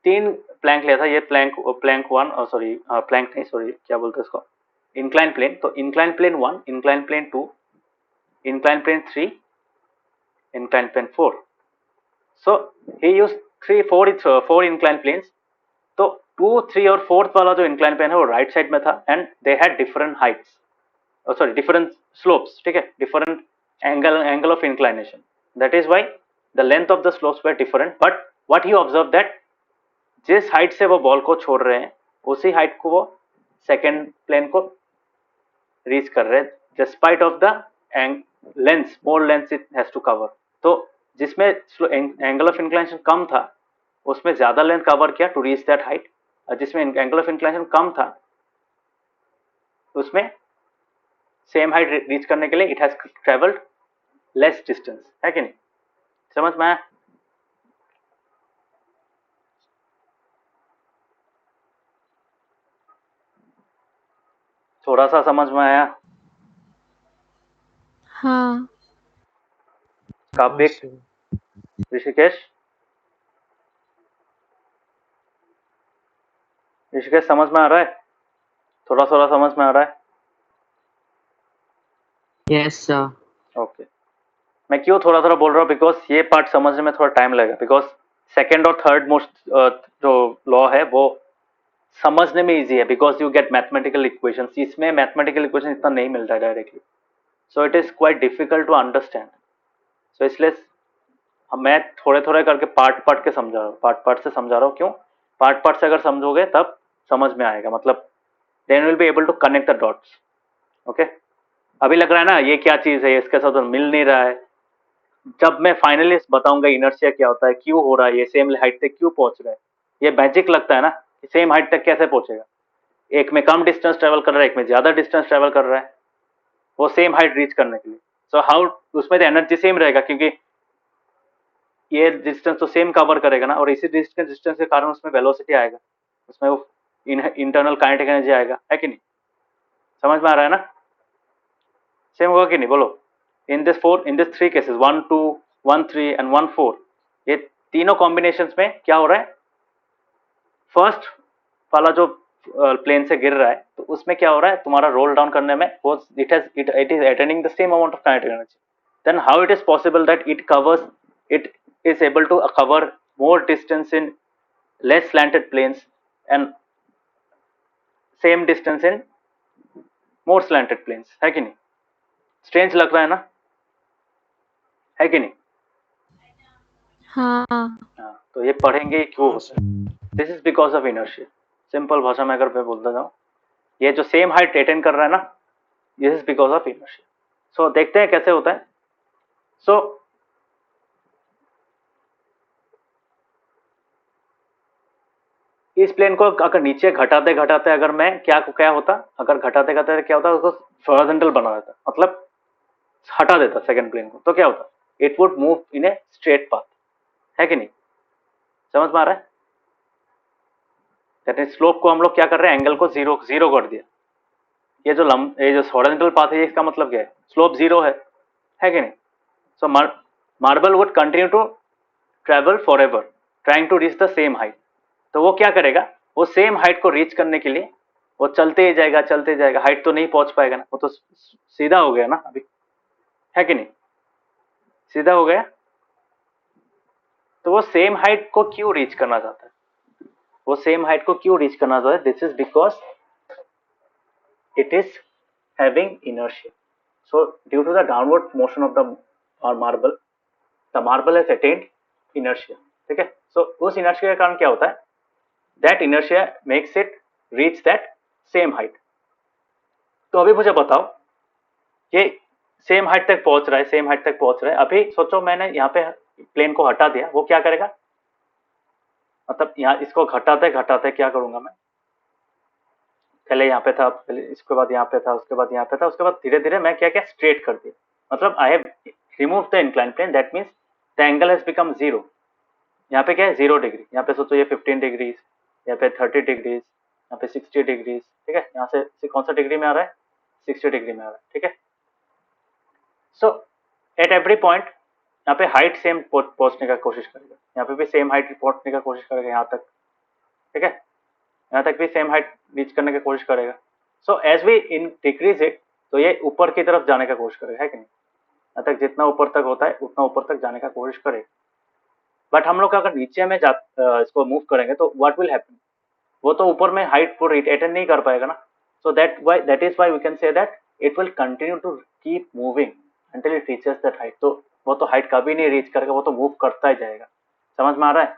3 प्लैंक लिया था। ये प्लैंक 1, सॉरी प्लैंक नहीं, सॉरी क्या बोलते हैं इसको, इंक्लाइन प्लेन। तो incline plane 1, incline plane 2, incline plane 3, inclined plane 4. So he used 4 inclined planes. तो 2, 3 और 4th वाला जो inclined plane है वो राइट साइड में था and they had different Heights, sorry different slopes, ठीक है, different angle of inclination. That is why the length of the slopes were different. But what he observe that जिस height से वो ball को छोड़ रहे हैं उसी हाइट को वो सेकेंड प्लेन को रीच कर रहे हैं, despite of the lengths, more lengths it has to cover. तो जिसमें एंगल ऑफ इंक्लाइनेशन कम था उसमें ज्यादा लेंथ कवर किया टू रीच दैट हाइट, और जिसमें एंगल ऑफ इंक्लाइनेशन कम था उसमें सेम हाइट रीच करने के लिए it has travelled less distance. है कि नहीं? समझ में आया? थोड़ा सा समझ में आया? हाँ. काव्यिक, ऋषिकेश, ऋषिकेश समझ में आ रहा है? थोड़ा थोड़ा समझ में आ रहा है? Yes sir. ओके. मैं क्यों थोड़ा थोड़ा बोल रहा हूँ, बिकॉज ये पार्ट समझने में थोड़ा टाइम लगेगा, बिकॉज सेकेंड और थर्ड मोस्ट जो लॉ है वो समझने में इजी है, because you get mathematical equations. इसमें मैथमेटिकल इक्वेशन इतना नहीं मिलता है directly, so it is quite difficult to understand. So इसलिए मैं थोड़े थोड़े करके पार्ट से समझा रहा हूँ. क्यों? पार्ट से अगर समझोगे तब समझ में आएगा, मतलब then will be able to connect the dots. Okay. अभी लग रहा है ना ये क्या चीज है, इसके साथ तो मिल नहीं रहा है. जब मैं फाइनली बताऊंगा इनर्शिया क्या होता है, क्यों हो रहा है, ये सेम हाइट तक क्यों पहुंच रहा है, ये मैजिक लगता है ना. सेम हाइट तक कैसे पहुंचेगा? एक में कम डिस्टेंस ट्रेवल कर रहा है, एक में ज्यादा डिस्टेंस ट्रेवल कर रहा है वो सेम हाइट रीच करने के लिए. सो हाउ उसमें तो एनर्जी सेम रहेगा, क्योंकि ये डिस्टेंस तो सेम कवर करेगा ना, और इसी डिस्टेंस के कारण उसमें वेलोसिटी आएगा, उसमें वो इंटरनल काइनेटिक एनर्जी आएगा. है कि नहीं? समझ में आ रहा है ना? सेम होगा कि नहीं बोलो? इन दिस 3 केसेस 1 2 1 3 एंड 1 4, ये तीनों कॉम्बिनेशंस में क्या हो रहा है, फर्स्ट वाला जो प्लेन से गिर रहा है तो उसमें क्या हो रहा है, तुम्हारा रोल डाउन करने में वो it is attaining the same amount of kinetic energy. Then how it is possible that it is able to cover more distance in less slanted planes and same distance in more slanted planes. है कि नहीं? Strange लग रहा है ना? है कि नहीं? हाँ. हाँ, तो ये पढ़ेंगे क्यों होता है. This is because of inertia. Simple भाषा में अगर मैं बोलता जाऊँ, ये जो सेम हाइट अटेन कर रहा है ना, this is because of inertia. So देखते हैं कैसे होता है. सो इस प्लेन को अगर नीचे घटाते घटाते अगर मैं क्या होता, अगर घटाते घटाते क्या होता, उसको हॉरिजॉन्टल बना देता, मतलब हटा देता सेकंड प्लेन को, तो क्या होता, it would move in a straight path. है कि नहीं? समझ में आ रहा है? दैट इज स्लोप को हम लोग क्या कर रहे हैं, एंगल को जीरो कर दिया. ये जो हॉरिजॉन्टल पाथ है इसका मतलब क्या है, स्लोप जीरो है कि नहीं? So marble would continue to travel forever trying to reach the same height. तो वो क्या करेगा, वो सेम हाइट को रीच करने के लिए वो चलते ही जाएगा, हाइट तो नहीं पहुंच पाएगा ना, वो तो सीधा हो गया ना अभी. है कि नहीं? सीधा हो गया. तो वो सेम हाइट को क्यों रीच करना चाहता है, this is because it is having inertia. So due to the downward motion of the marble has attained inertia. ठीक है. सो उस इनर्शिया के कारण क्या होता है, that inertia makes it reach that same height. तो अभी मुझे बताओ, ये सेम हाइट तक पहुंच रहा है. अभी सोचो मैंने यहाँ पे प्लेन को हटा दिया, वो क्या करेगा, मतलब यहाँ इसको घटाते क्या करूंगा मैं, पहले यहाँ पे था, पहले इसके बाद यहाँ पे था, उसके बाद यहाँ पे था, उसके बाद धीरे धीरे मैं क्या स्ट्रेट कर दिया, मतलब I have remove the incline plane. That means the angle has become zero. यहाँ पे क्या है, 0 डिग्री. यहाँ पे सोचो ये 15 डिग्रीज, यहाँ पे 30 डिग्रीज, यहाँ पे 60 डिग्रीज. ठीक है. यहाँ से कौन सा डिग्री में आ रहा है, 60 डिग्री में आ रहा है. ठीक है. सो एट एवरी पॉइंट यहाँ पे हाइट सेम पहुंचने का कोशिश करेगा, यहाँ पे भी सेम हाइट पहुंचने का कोशिश करेगा यहाँ तक. ठीक है. यहाँ तक भी सेम हाइट रीच करने की कोशिश करेगा. So as we in decrease it, तो ये ऊपर की तरफ जाने का कोशिश करेगा. है कि नहीं? यहाँ तक जितना ऊपर तक होता है उतना ऊपर तक जाने का कोशिश करेगा। बट हम लोग अगर नीचे में इसको मूव करेंगे तो व्हाट विल हैपन, वो तो ऊपर में हाइट को अटेन नहीं कर पाएगा ना। So that is why we can say that it will continue to keep moving until it reaches that height. तो वो तो हाइट कभी नहीं रीच करेगा, वो तो मूव करता ही जाएगा। समझ में आ रहा है?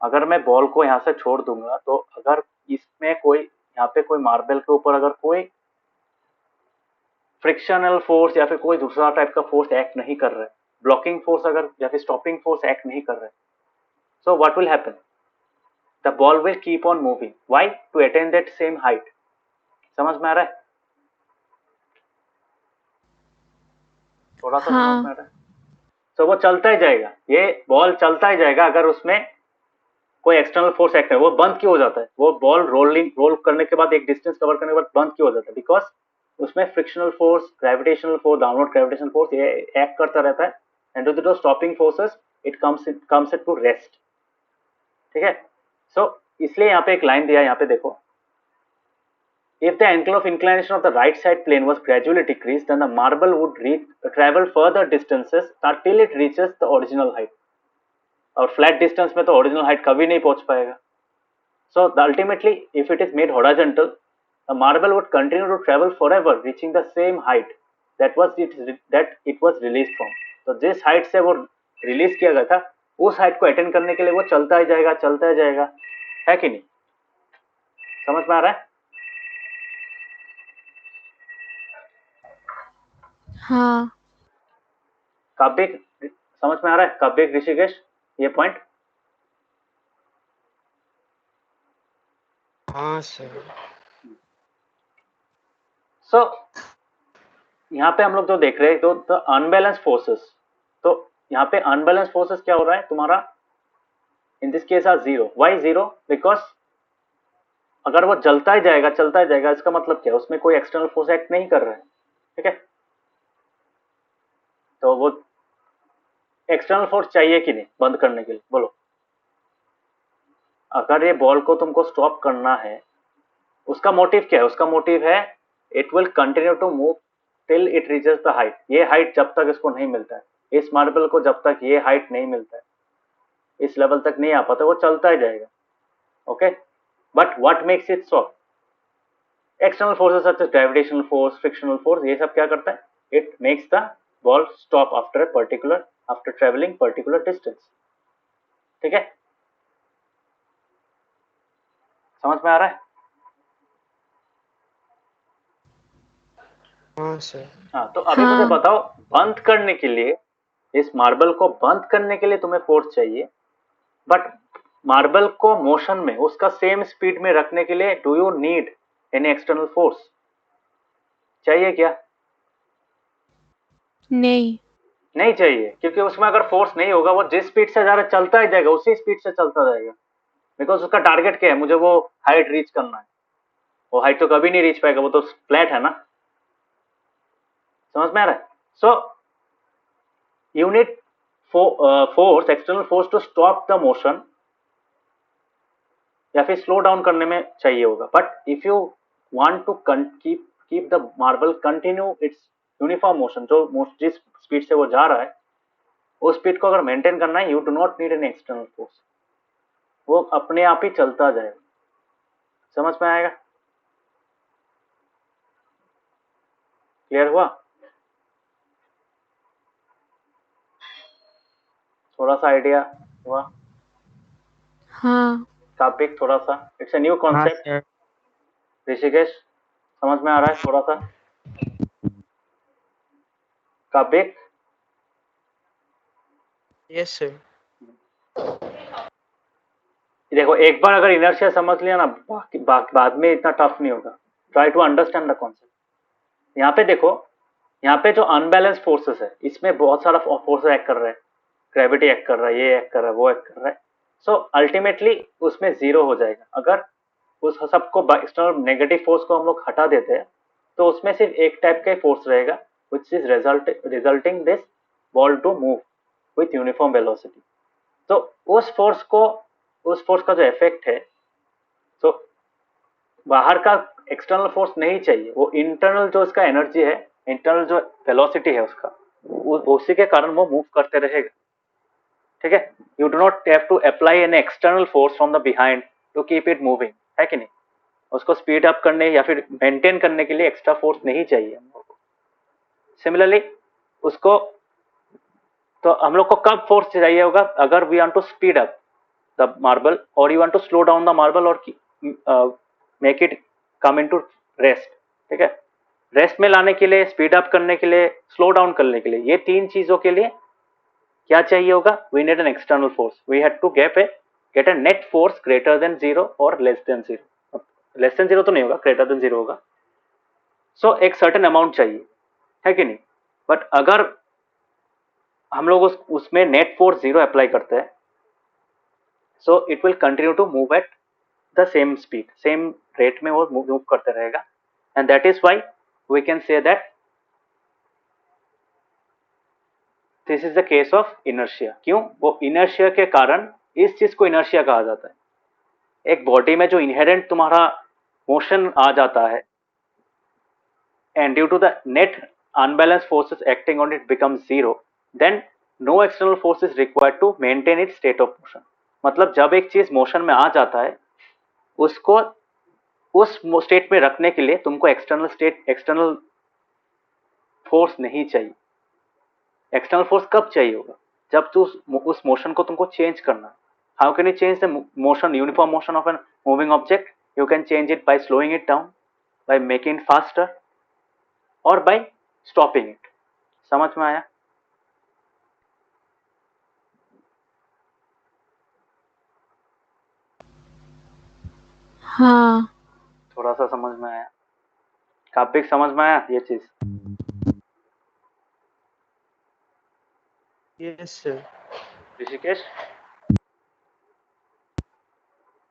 अगर मैं बॉल को यहाँ से छोड़ दूंगा तो अगर इसमें कोई यहाँ पे कोई मार्बल के ऊपर अगर कोई फ्रिक्शनल फोर्स या फिर कोई दूसरा टाइप का फोर्स एक्ट नहीं कर रहा है, ब्लॉकिंग फोर्स अगर या फिर स्टॉपिंग फोर्स एक्ट नहीं कर रहा है, so what will happen, the ball will keep on moving. Why? To attain that same height. समझ में आ रहा है? थोड़ा सा समझ में आ हाँ रहा है? तो वो चलता ही जाएगा, ये बॉल चलता ही जाएगा। अगर उसमें कोई एक्सटर्नल फोर्स एक्ट है, वो बंद क्यों हो जाता है? वो बॉल रोल करने के बाद एक डिस्टेंस कवर करने के बाद बंद क्यों हो जाता है? बिकॉज उसमें frictional force, gravitational force, downward gravitational force ये एक्ट करता रहता है, and due to stopping forces it comes to rest. ठीक है? सो इसलिए यहाँ पे एक लाइन दिया है, यहाँ पे देखो, if the angle of inclination of the right side plane was gradually decreased, then the marble would travel further distances until it reaches the original height। और फ्लैट डिस्टेंस में तो ओरिजिनल हाइट कभी नहीं पहुंच पाएगा। So ultimately, if it is made horizontal, the marble would continue to travel forever, reaching the same height that it was released from। तो जिस height से वो रिलीज किया गया था उस हाइट को अटेन करने के लिए वो चलता ही जाएगा, चलता ही जाएगा, है कि नहीं? समझ में आ रहा है? हाँ काव्यिक समझ में आ रहा है? काव्यिक, ऋषिकेश, ये पॉइंट? हाँ सर। सो यहाँ पे हम लोग जो देख रहे हैं तो द अनबैलेंस फोर्सेस, तो यहाँ पे अनबैलेंस फोर्सेस क्या हो रहा है तुम्हारा? In this case are zero. Why zero? Because अगर वो चलता ही जाएगा, चलता ही जाएगा, इसका मतलब क्या है? उसमें कोई एक्सटर्नल फोर्स एक्ट नहीं कर रहा है। ठीक है? तो वो एक्सटर्नल फोर्स चाहिए कि नहीं बंद करने के लिए? बोलो। अगर ये बॉल को तुमको स्टॉप करना है, उसका मोटिव क्या है? उसका मोटिव है it will continue to move till it reaches the height. ये हाइट जब तक इसको नहीं मिलता है, इस मार्बल को जब तक ये हाइट नहीं मिलता है, इस लेवल तक नहीं आ पाता, वो चलता ही जाएगा। Okay? But what makes it so? External forces such as gravitational force, frictional force, ये सब क्या करता है? It makes the ball stop after travelling particular distance. ठीक है? समझ में आ रहा है? हाँ सर। हाँ, तो अभी हाँ मुझे बताओ, बंद करने के लिए, इस मार्बल को बंद करने के लिए तुम्हें फोर्स चाहिए, बट मार्बल को मोशन में उसका सेम स्पीड में रखने के लिए do you need any external force? चाहिए क्या? नहीं नहीं चाहिए, क्योंकि उसमें अगर फोर्स नहीं होगा वो जिस स्पीड से जा रहा है चलता ही जाएगा, उसी स्पीड से चलता जाएगा। बिकॉज उसका टारगेट क्या है? मुझे वो हाइट रीच करना है। वो हाइट तो कभी नहीं रीच पाएगा, वो तो फ्लैट है ना। समझ में आ रहा है? So you need external force to stop the motion, या फिर स्लो डाउन करने में चाहिए होगा। But if you want to keep the marble continue its uniform motion, जो जिस स्पीड से वो जा रहा है उस स्पीड को अगर मेंटेन करना है, you do not need an external force, वो अपने आप ही चलता जाएगा। समझ में आएगा? क्लियर हुआ? थोड़ा सा आइडिया हुआ? हाँ टॉपिक थोड़ा सा, इट्स ए न्यू हाँ कॉन्सेप्ट। सर। ऋषिकेश समझ में आ रहा है थोड़ा सा? Topic yes sir. देखो, एक बार अगर इनर्शिया समझ लिया ना, बाद में इतना टफ नहीं होगा। Try to understand the concept. यहाँ पे देखो, यहाँ पे जो अनबैलेंस फोर्सेस है, इसमें बहुत सारा फोर्स एक्ट कर रहा है, ग्रेविटी एक्ट कर रहा है, ये एक्ट कर रहा है, वो एक्ट कर रहा है। सो अल्टीमेटली उसमें जीरो हो जाएगा। अगर उस सबको एक्सटर्नल नेगेटिव फोर्स को हम लोग हटा देते हैं तो उसमें सिर्फ एक टाइप का फोर्स रहेगा, which is resulting this ball to move with uniform velocity. तो उस फोर्स का जो इफेक्ट है, तो बाहर का एक्सटर्नल फोर्स नहीं चाहिए, वो इंटरनल जो इसका एनर्जी है, इंटरनल जो वेलोसिटी है उसका, उसी के कारण वो मूव करते रहेगा। ठीक है, you do not have to apply an external force from the behind to keep it moving, है कि नहीं? उसको स्पीड अप करने या फिर मेंटेन करने के लिए एक्स्ट्रा फोर्स नहीं चाहिए हम लोग को। सिमिलरली उसको तो हम लोग को कब फोर्स चाहिए होगा? अगर we want to speed up the marble और you want to slow down the marble और make it come into rest. ठीक है, रेस्ट में लाने के लिए, स्पीड अप करने के लिए, स्लो डाउन करने के लिए, ये तीन चीजों के लिए क्या चाहिए होगा? We need an external force. We had to get a net force greater than zero और less than zero. Less than zero तो नहीं होगा, ग्रेटर देन जीरो होगा। सो एक सर्टेन अमाउंट चाहिए, है कि नहीं? बट अगर हम लोग उसमें नेट फोर्स जीरो अप्लाई करते हैं, so it will continue to move at the same speed, same rate में वो मूव करते रहेगा। And that is why we can say that this is the case of inertia. क्यों? वो inertia के कारण, इस चीज को इनर्शिया कहा जाता है। एक बॉडी में जो इनहेरेंट तुम्हारा मोशन आ जाता है and due to the net unbalanced forces acting on it becomes zero, then no external force is required to maintain its state of motion। मतलब जब एक चीज मोशन में आ जाता है, उसको उस स्टेट में रखने के लिए तुमको एक्सटर्नल फोर्स नहीं चाहिए। एक्सटर्नल फोर्स कब चाहिए होगा? जब तू उस मोशन को तुमको चेंज करना है। How can you change the motion, uniform motion of an moving object? You can change it by slowing it down, by making it faster और बाय स्टॉपिंग इट। समझ में आया? हाँ। थोड़ा सा समझ में आया? काफी समझ में आया ये चीज? Yes, sir. Rishikesh?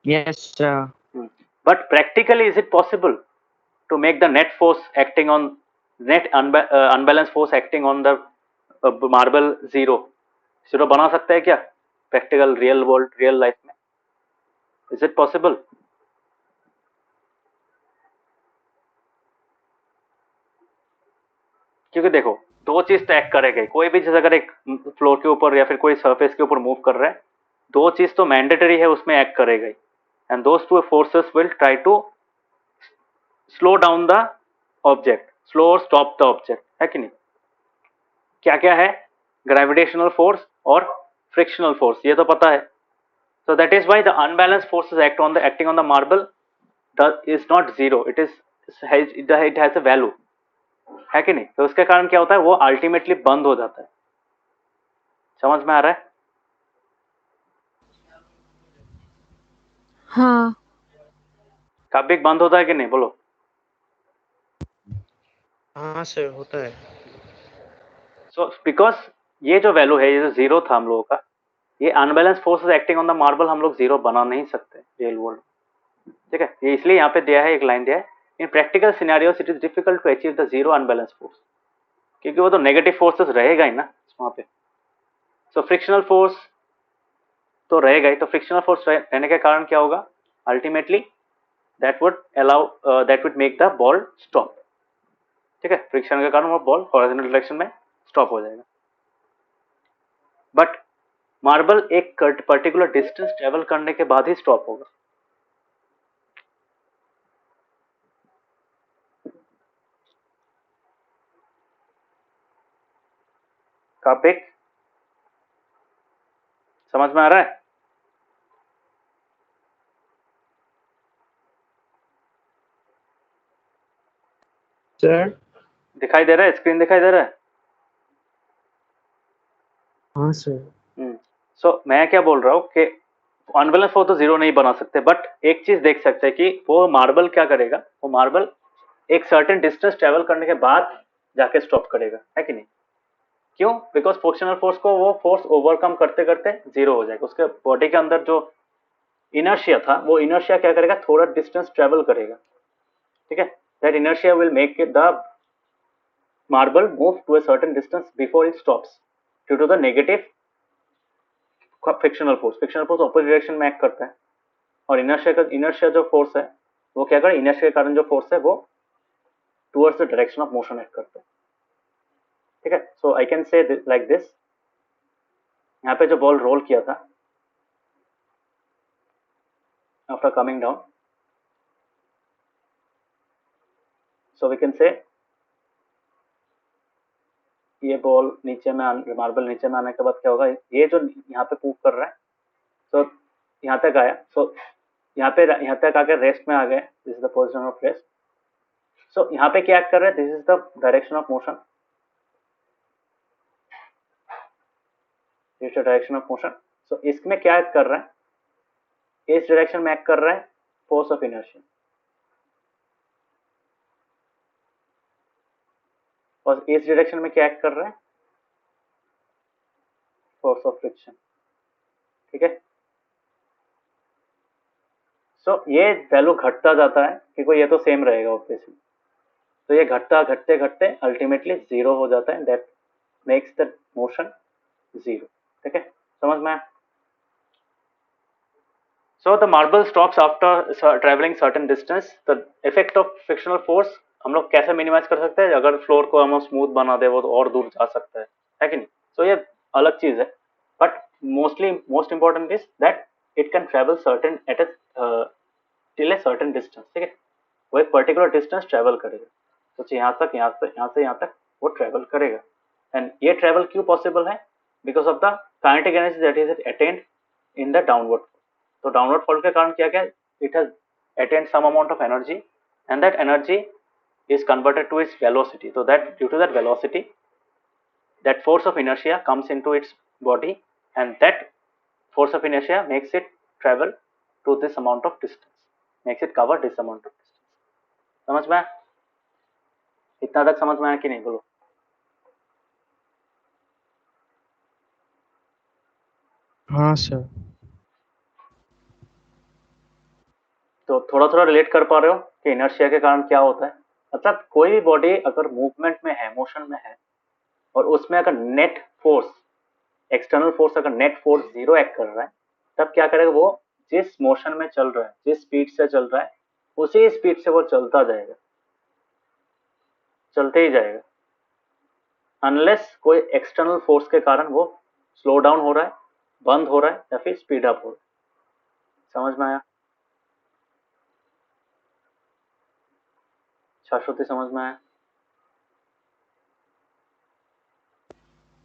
Yes, sir. But practically is it possible to make the net force acting on unbalanced force acting on the marble zero बना सकते हैं क्या practical real world, real life में? Is it possible? क्योंकि देखो, दो चीज तो एक्ट करेगा। कोई भी चीज अगर एक फ्लोर के ऊपर या फिर कोई सरफेस के ऊपर मूव कर रहा है, दो चीज तो मैंडेटरी है उसमें एक्ट करेगा ही, and those two forces will try to slow down the object, slow और स्टॉप द ऑब्जेक्ट, है कि नहीं? क्या क्या है? ग्रेविटेशनल फोर्स और फ्रिक्शनल फोर्स, ये तो पता है। So that is why the unbalanced forces acting on the marble is not zero, it has a value, है कि नहीं? तो उसके कारण क्या होता है? वो अल्टीमेटली बंद हो जाता है। समझ में आ रहा है? हाँ। कभी बंद होता है कि नहीं? बोलो। हाँ सर, होता है। सो बिकॉज ये जो वैल्यू है, ये जो जीरो था हम लोगों का, ये unbalance forces acting on the marble हम लोग जीरो बना नहीं सकते रियल वर्ल्ड। ठीक है, ये इसलिए यहाँ पे दिया है, एक लाइन दिया है, in practical scenarios it is difficult to achieve the zero unbalance force, क्योंकि वो तो नेगेटिव फोर्सेस रहेगा ही ना वहाँ पे। सो फ्रिक्शनल फोर्स तो रहेगा ही। तो फ्रिक्शनल फोर्स रहने के कारण क्या होगा? Ultimately that would make the ball stop. ठीक है, फ्रिक्शन के कारण वो बॉल हॉरिजॉन्टल डायरेक्शन में स्टॉप हो जाएगा। बट मार्बल एक पर्टिकुलर डिस्टेंस ट्रेवल करने के बाद ही स्टॉप होगा। कापिक समझ में आ रहा है? सर। दिखाई दे रहा है? स्क्रीन दिखाई दे रहा है? हाँ सर। सो मैं क्या बोल रहा हूँ कि अनबैलेंस फोर्स तो जीरो नहीं बना सकते, बट एक चीज देख सकते हैं कि वो मार्बल क्या करेगा, वो मार्बल एक सर्टेन डिस्टेंस ट्रेवल करने के बाद जाके स्टॉप करेगा, है कि नहीं? क्यों? बिकॉज फ्रिक्शनल फोर्स को वो फोर्स ओवरकम करते करते जीरो हो जाएगा। उसके बॉडी के अंदर जो इनर्शिया था, वो इनर्शिया क्या करेगा? थोड़ा डिस्टेंस ट्रेवल करेगा। ठीक है, that inertia will make the marble move to a certain distance before it stops due to the negative frictional force. Frictional force opposite direction में एक्ट करता है, और इनर्शिया जो फोर्स है वो क्या करे, इनर्शिया के कारण जो फोर्स है वो towards the direction of motion act करते हैं, ठीक है। So I can say like this, यहाँ पे जो बॉल रोल किया था after coming down, so we can say ये बॉल नीचे में, मार्बल नीचे में आने के बाद क्या होगा, ये जो यहाँ पे मूव कर रहा है, सो यहाँ तक आया, सो यहाँ तक आकर रेस्ट में आ गए, this is the position of rest. So यहाँ पे क्या एक्ट कर रहे हैं, this is the direction of motion, this is the direction of motion. So इसमें क्या एक्ट कर रहा है, इस डायरेक्शन में एक्ट कर रहा है फोर्स ऑफ इनर्शिया, और इस डायरेक्शन में क्या एक्ट कर रहा है, फोर्स ऑफ फ्रिक्शन, ठीक है। सो ये वैल्यू घटता जाता है क्योंकि ये तो सेम रहेगा ऑब्वियसली, तो ये घटता घटते घटते अल्टीमेटली जीरो हो जाता है, that makes the motion zero, ठीक है, समझ में आया। So the marble stops after traveling certain distance. The effect of frictional force हम लोग कैसे मिनिमाइज कर सकते हैं, अगर फ्लोर को हम स्मूथ बना दे वो तो और दूर जा सकता है कि नहीं। सो ये अलग चीज है, but most important is that it can travel certain at till a certain distance, ठीक है, वो एक पर्टिकुलर डिस्टेंस ट्रेवल करेगा, तो यहाँ तक, यहाँ तक वो ट्रेवल करेगा। एंड ये ट्रेवल क्यों पॉसिबल है, because of the kinetic energy that is attained in the downward. तो डाउनवर्ड फॉल के कारण क्या क्या, it has attained some amount of energy and that energy is converted to its velocity. So that due to that velocity, that force of inertia comes into its body, and that force of inertia makes it travel to this amount of distance, makes it cover this amount of distance. समझ में आया? इतना तक समझ में आया कि नहीं, बोलो। हाँ सर। तो थोड़ा थोड़ा रिलेट कर पा रहे हो कि इनर्शिया के कारण क्या होता है। मतलब कोई भी बॉडी अगर मूवमेंट में है, मोशन में है, और उसमें अगर नेट फोर्स, एक्सटर्नल फोर्स अगर नेट फोर्स जीरो एक्ट कर रहा है, तब क्या करेगा, वो जिस मोशन में चल रहा है, जिस स्पीड से चल रहा है, उसी स्पीड से वो चलता जाएगा, चलते ही जाएगा, अनलेस कोई एक्सटर्नल फोर्स के कारण वो स्लो डाउन हो रहा है, बंद हो रहा है, या फिर स्पीड अप हो रहा है। समझ में आया? शाश्वती समझ में आया?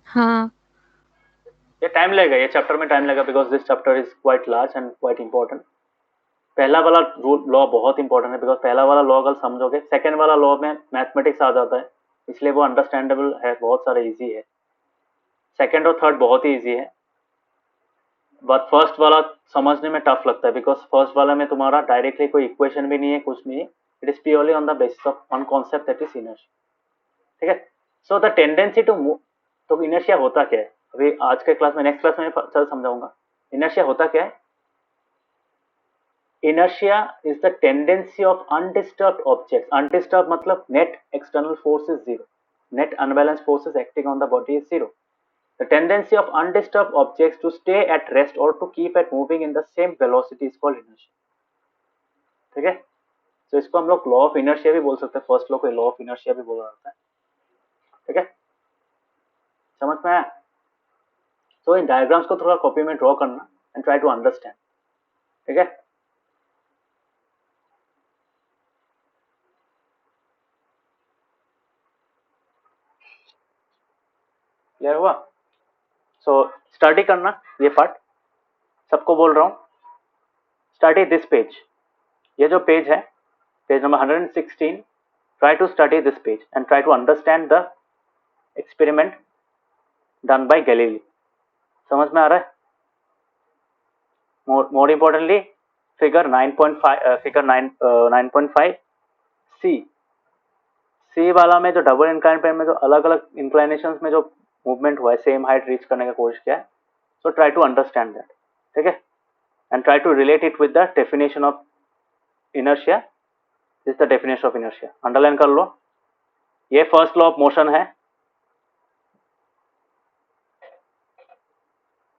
हाँ। ये टाइम लगेगा, ये चैप्टर में टाइम लगेगा, because this chapter is quite large and quite important. पहला वाला लॉ बहुत इंपॉर्टेंट है, बिकॉज पहला वाला लॉ अगर समझोगे, सेकेंड वाला लॉ में मैथमेटिक्स आ जाता है, इसलिए वो अंडरस्टैंडेबल है, बहुत सारे इजी है। सेकेंड और थर्ड बहुत ही इजी है, बट फर्स्ट वाला समझने में टफ लगता है, बिकॉज फर्स्ट वाला में तुम्हारा डायरेक्टली कोई इक्वेशन भी नहीं है, कुछ नहीं है, it is purely on the basis of one concept, that is inertia, ठीक है। So the tendency to move, तो इनर्शिया होता क्या है, अभी आज के क्लास में, नेक्स्ट क्लास में चल समझाऊंगा इनर्शिया होता क्या है। Inertia is the tendency of undisturbed objects. Undisturbed मतलब net external force is zero. Net unbalanced forces acting on the body is zero. The tendency of undisturbed objects to stay at rest or to keep at moving in the same velocity is called inertia. ठीक है, तो इसको हम लोग law of inertia भी बोल सकते हैं, फर्स्ट लॉ को लॉ ऑफ इनर्शिया भी बोला जाता है, ठीक है, समझ में आया? तो इन डायग्राम्स को थोड़ा कॉपी में ड्रॉ करना एंड ट्राई टू अंडरस्टैंड, ठीक है। क्लियर हुआ? सो स्टडी करना ये पार्ट, सबको बोल रहा हूँ, स्टडी दिस पेज, ये जो पेज है, page number 116, try to study this page and try to understand the experiment done by Galileo. समझ में आ रहा है? More importantly figure 9.5, figure 9.5 C वाला में जो डबल इंक्लाइन प्लेन में जो अलग अलग इंक्लाइनेशंस में जो मूवमेंट हुआ है, सेम हाइट रीच करने का कोशिश किया है, so try to understand that, ठीक है, and try to relate it with the definition of inertia. This is the definition of inertia, underline कर लो। ये फर्स्ट लॉ ऑफ मोशन है,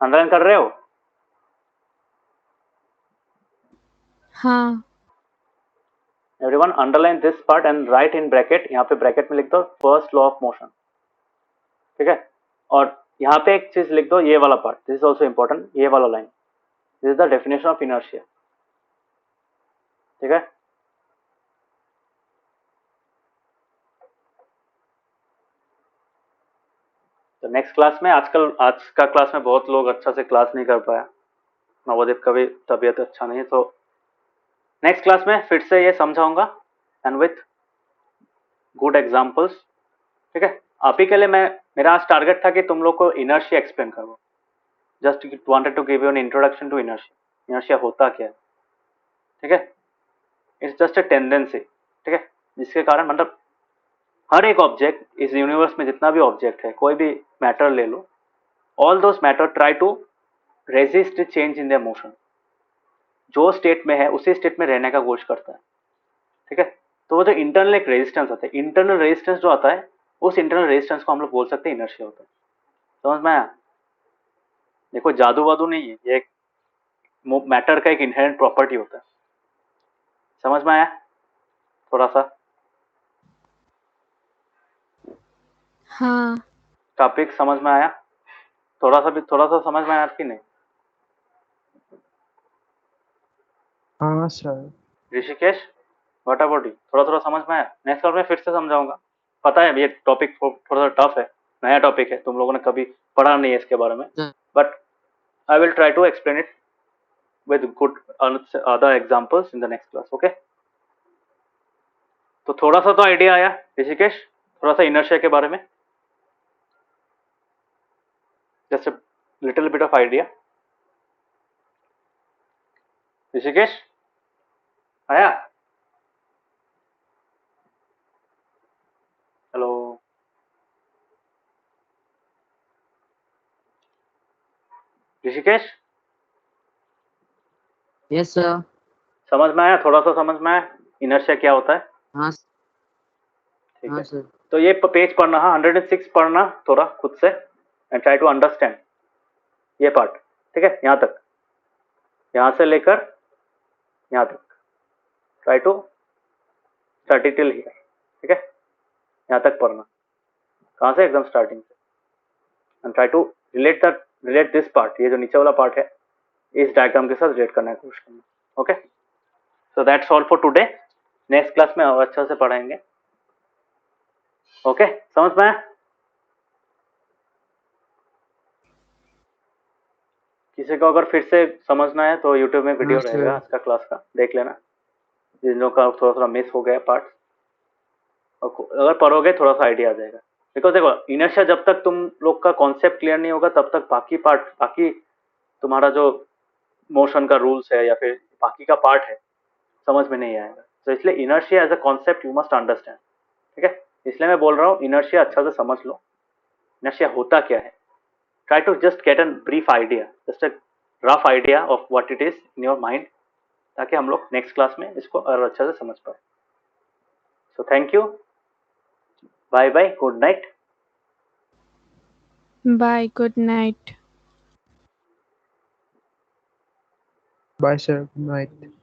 अंडरलाइन कर रहे हो? हाँ। Everyone underline this part and write in bracket, यहाँ पे ब्रैकेट में लिख दो फर्स्ट लॉ ऑफ मोशन, ठीक है। और यहाँ पे एक चीज लिख दो, ये वाला part, this is also important, ये वाला line, this is the definition of inertia, ठीक है। तो नेक्स्ट क्लास में, आज का क्लास में बहुत लोग अच्छा से क्लास नहीं कर पाया, नवोदीप का भी तबीयत अच्छा नहीं है, तो नेक्स्ट क्लास में फिर से ये समझाऊंगा एंड विथ गुड एग्जांपल्स, ठीक है। अभी के लिए मेरा आज टारगेट था कि तुम लोग को इनर्शिया एक्सप्लेन करो, just wanted to give you an introduction to inertia, inertia होता क्या है, ठीक है। इट्स जस्ट अ टेंडेंसी, ठीक है, जिसके कारण मतलब हर एक ऑब्जेक्ट इस यूनिवर्स में, जितना भी ऑब्जेक्ट है, कोई भी मैटर ले लो, all those matter try to resist change in their motion, जो स्टेट में है उसी स्टेट में रहने का कोशिश करता है, ठीक है। तो वो जो इंटरनल एक रेजिस्टेंस आता है, इंटरनल रेजिस्टेंस जो आता है, उस इंटरनल रेजिस्टेंस को हम लोग बोल सकते हैं इनर्शिया होता है। समझ में आया? देखो जादू वादू नहीं है, ये एक मैटर का एक इनहेरेंट प्रॉपर्टी होता है। समझ में आया थोड़ा सा? हाँ। टॉपिक समझ में आया? थोड़ा सा समझ में आया कि नहीं? हाँ sir. Rishikesh, what about you? थोड़ा समझ में आया? नेक्स्ट क्लास में फिर से समझाऊंगा। पता है ये टॉपिक थोड़ा सा टफ है, नया टॉपिक है, तुम लोगों ने कभी पढ़ा नहीं है इसके बारे में, but I will try to explain it with good other examples in the next class, okay? तो थोड़ा सा तो आइडिया आया ऋषिकेश, थोड़ा सा इनर्शिया के बारे में, just little bit of idea. Rishikesh आया? Hello Rishikesh, yes sir. समझ में आया? थोड़ा सा समझ में आया इनर्शिया क्या होता है? हाँ ठीक हाँ है, सर। तो ये पेज पढ़ना, हाँ 106 पढ़ना थोड़ा खुद से एंड ट्राई टू अंडरस्टैंड ये पार्ट, ठीक है। यहाँ तक, यहाँ से लेकर यहाँ तक, try to study till here, ठीक है। यहाँ तक पढ़ना, कहाँ से? एकदम स्टार्टिंग से, and try to relate this part, ये जो नीचे वाला पार्ट है, इस डायग्राम के साथ रिलेट करने की कोशिश करना, okay. So that's all for today, next class में और अच्छा से पढ़ाएंगे, ओके। समझ में आया? किसी को अगर फिर से समझना है तो यूट्यूब में वीडियो हाँ, रहेगा सर। आज का क्लास का, देख लेना, जिन लोगों का थोड़ा मिस हो गया पार्ट, अगर पढ़ोगे थोड़ा सा आइडिया आ जाएगा। बिकॉज देखो इनर्शिया जब तक तुम लोग का कॉन्सेप्ट क्लियर नहीं होगा तब तक बाकी तुम्हारा जो मोशन का रूल्स है या फिर बाकी का पार्ट है समझ में नहीं आएगा। तो इसलिए inertia as a concept you must understand, ठीक है। इसलिए मैं बोल रहा हूँ इनर्शिया अच्छा से समझ लो, इनर्शिया होता क्या है, try to just get an brief idea, just a rough idea of what it is in your mind, ताकि हम लोग नेक्स्ट क्लास में इसको और अच्छा से समझ पाए। So thank you, bye bye, good night. Bye. Good night. Bye sir. Good night.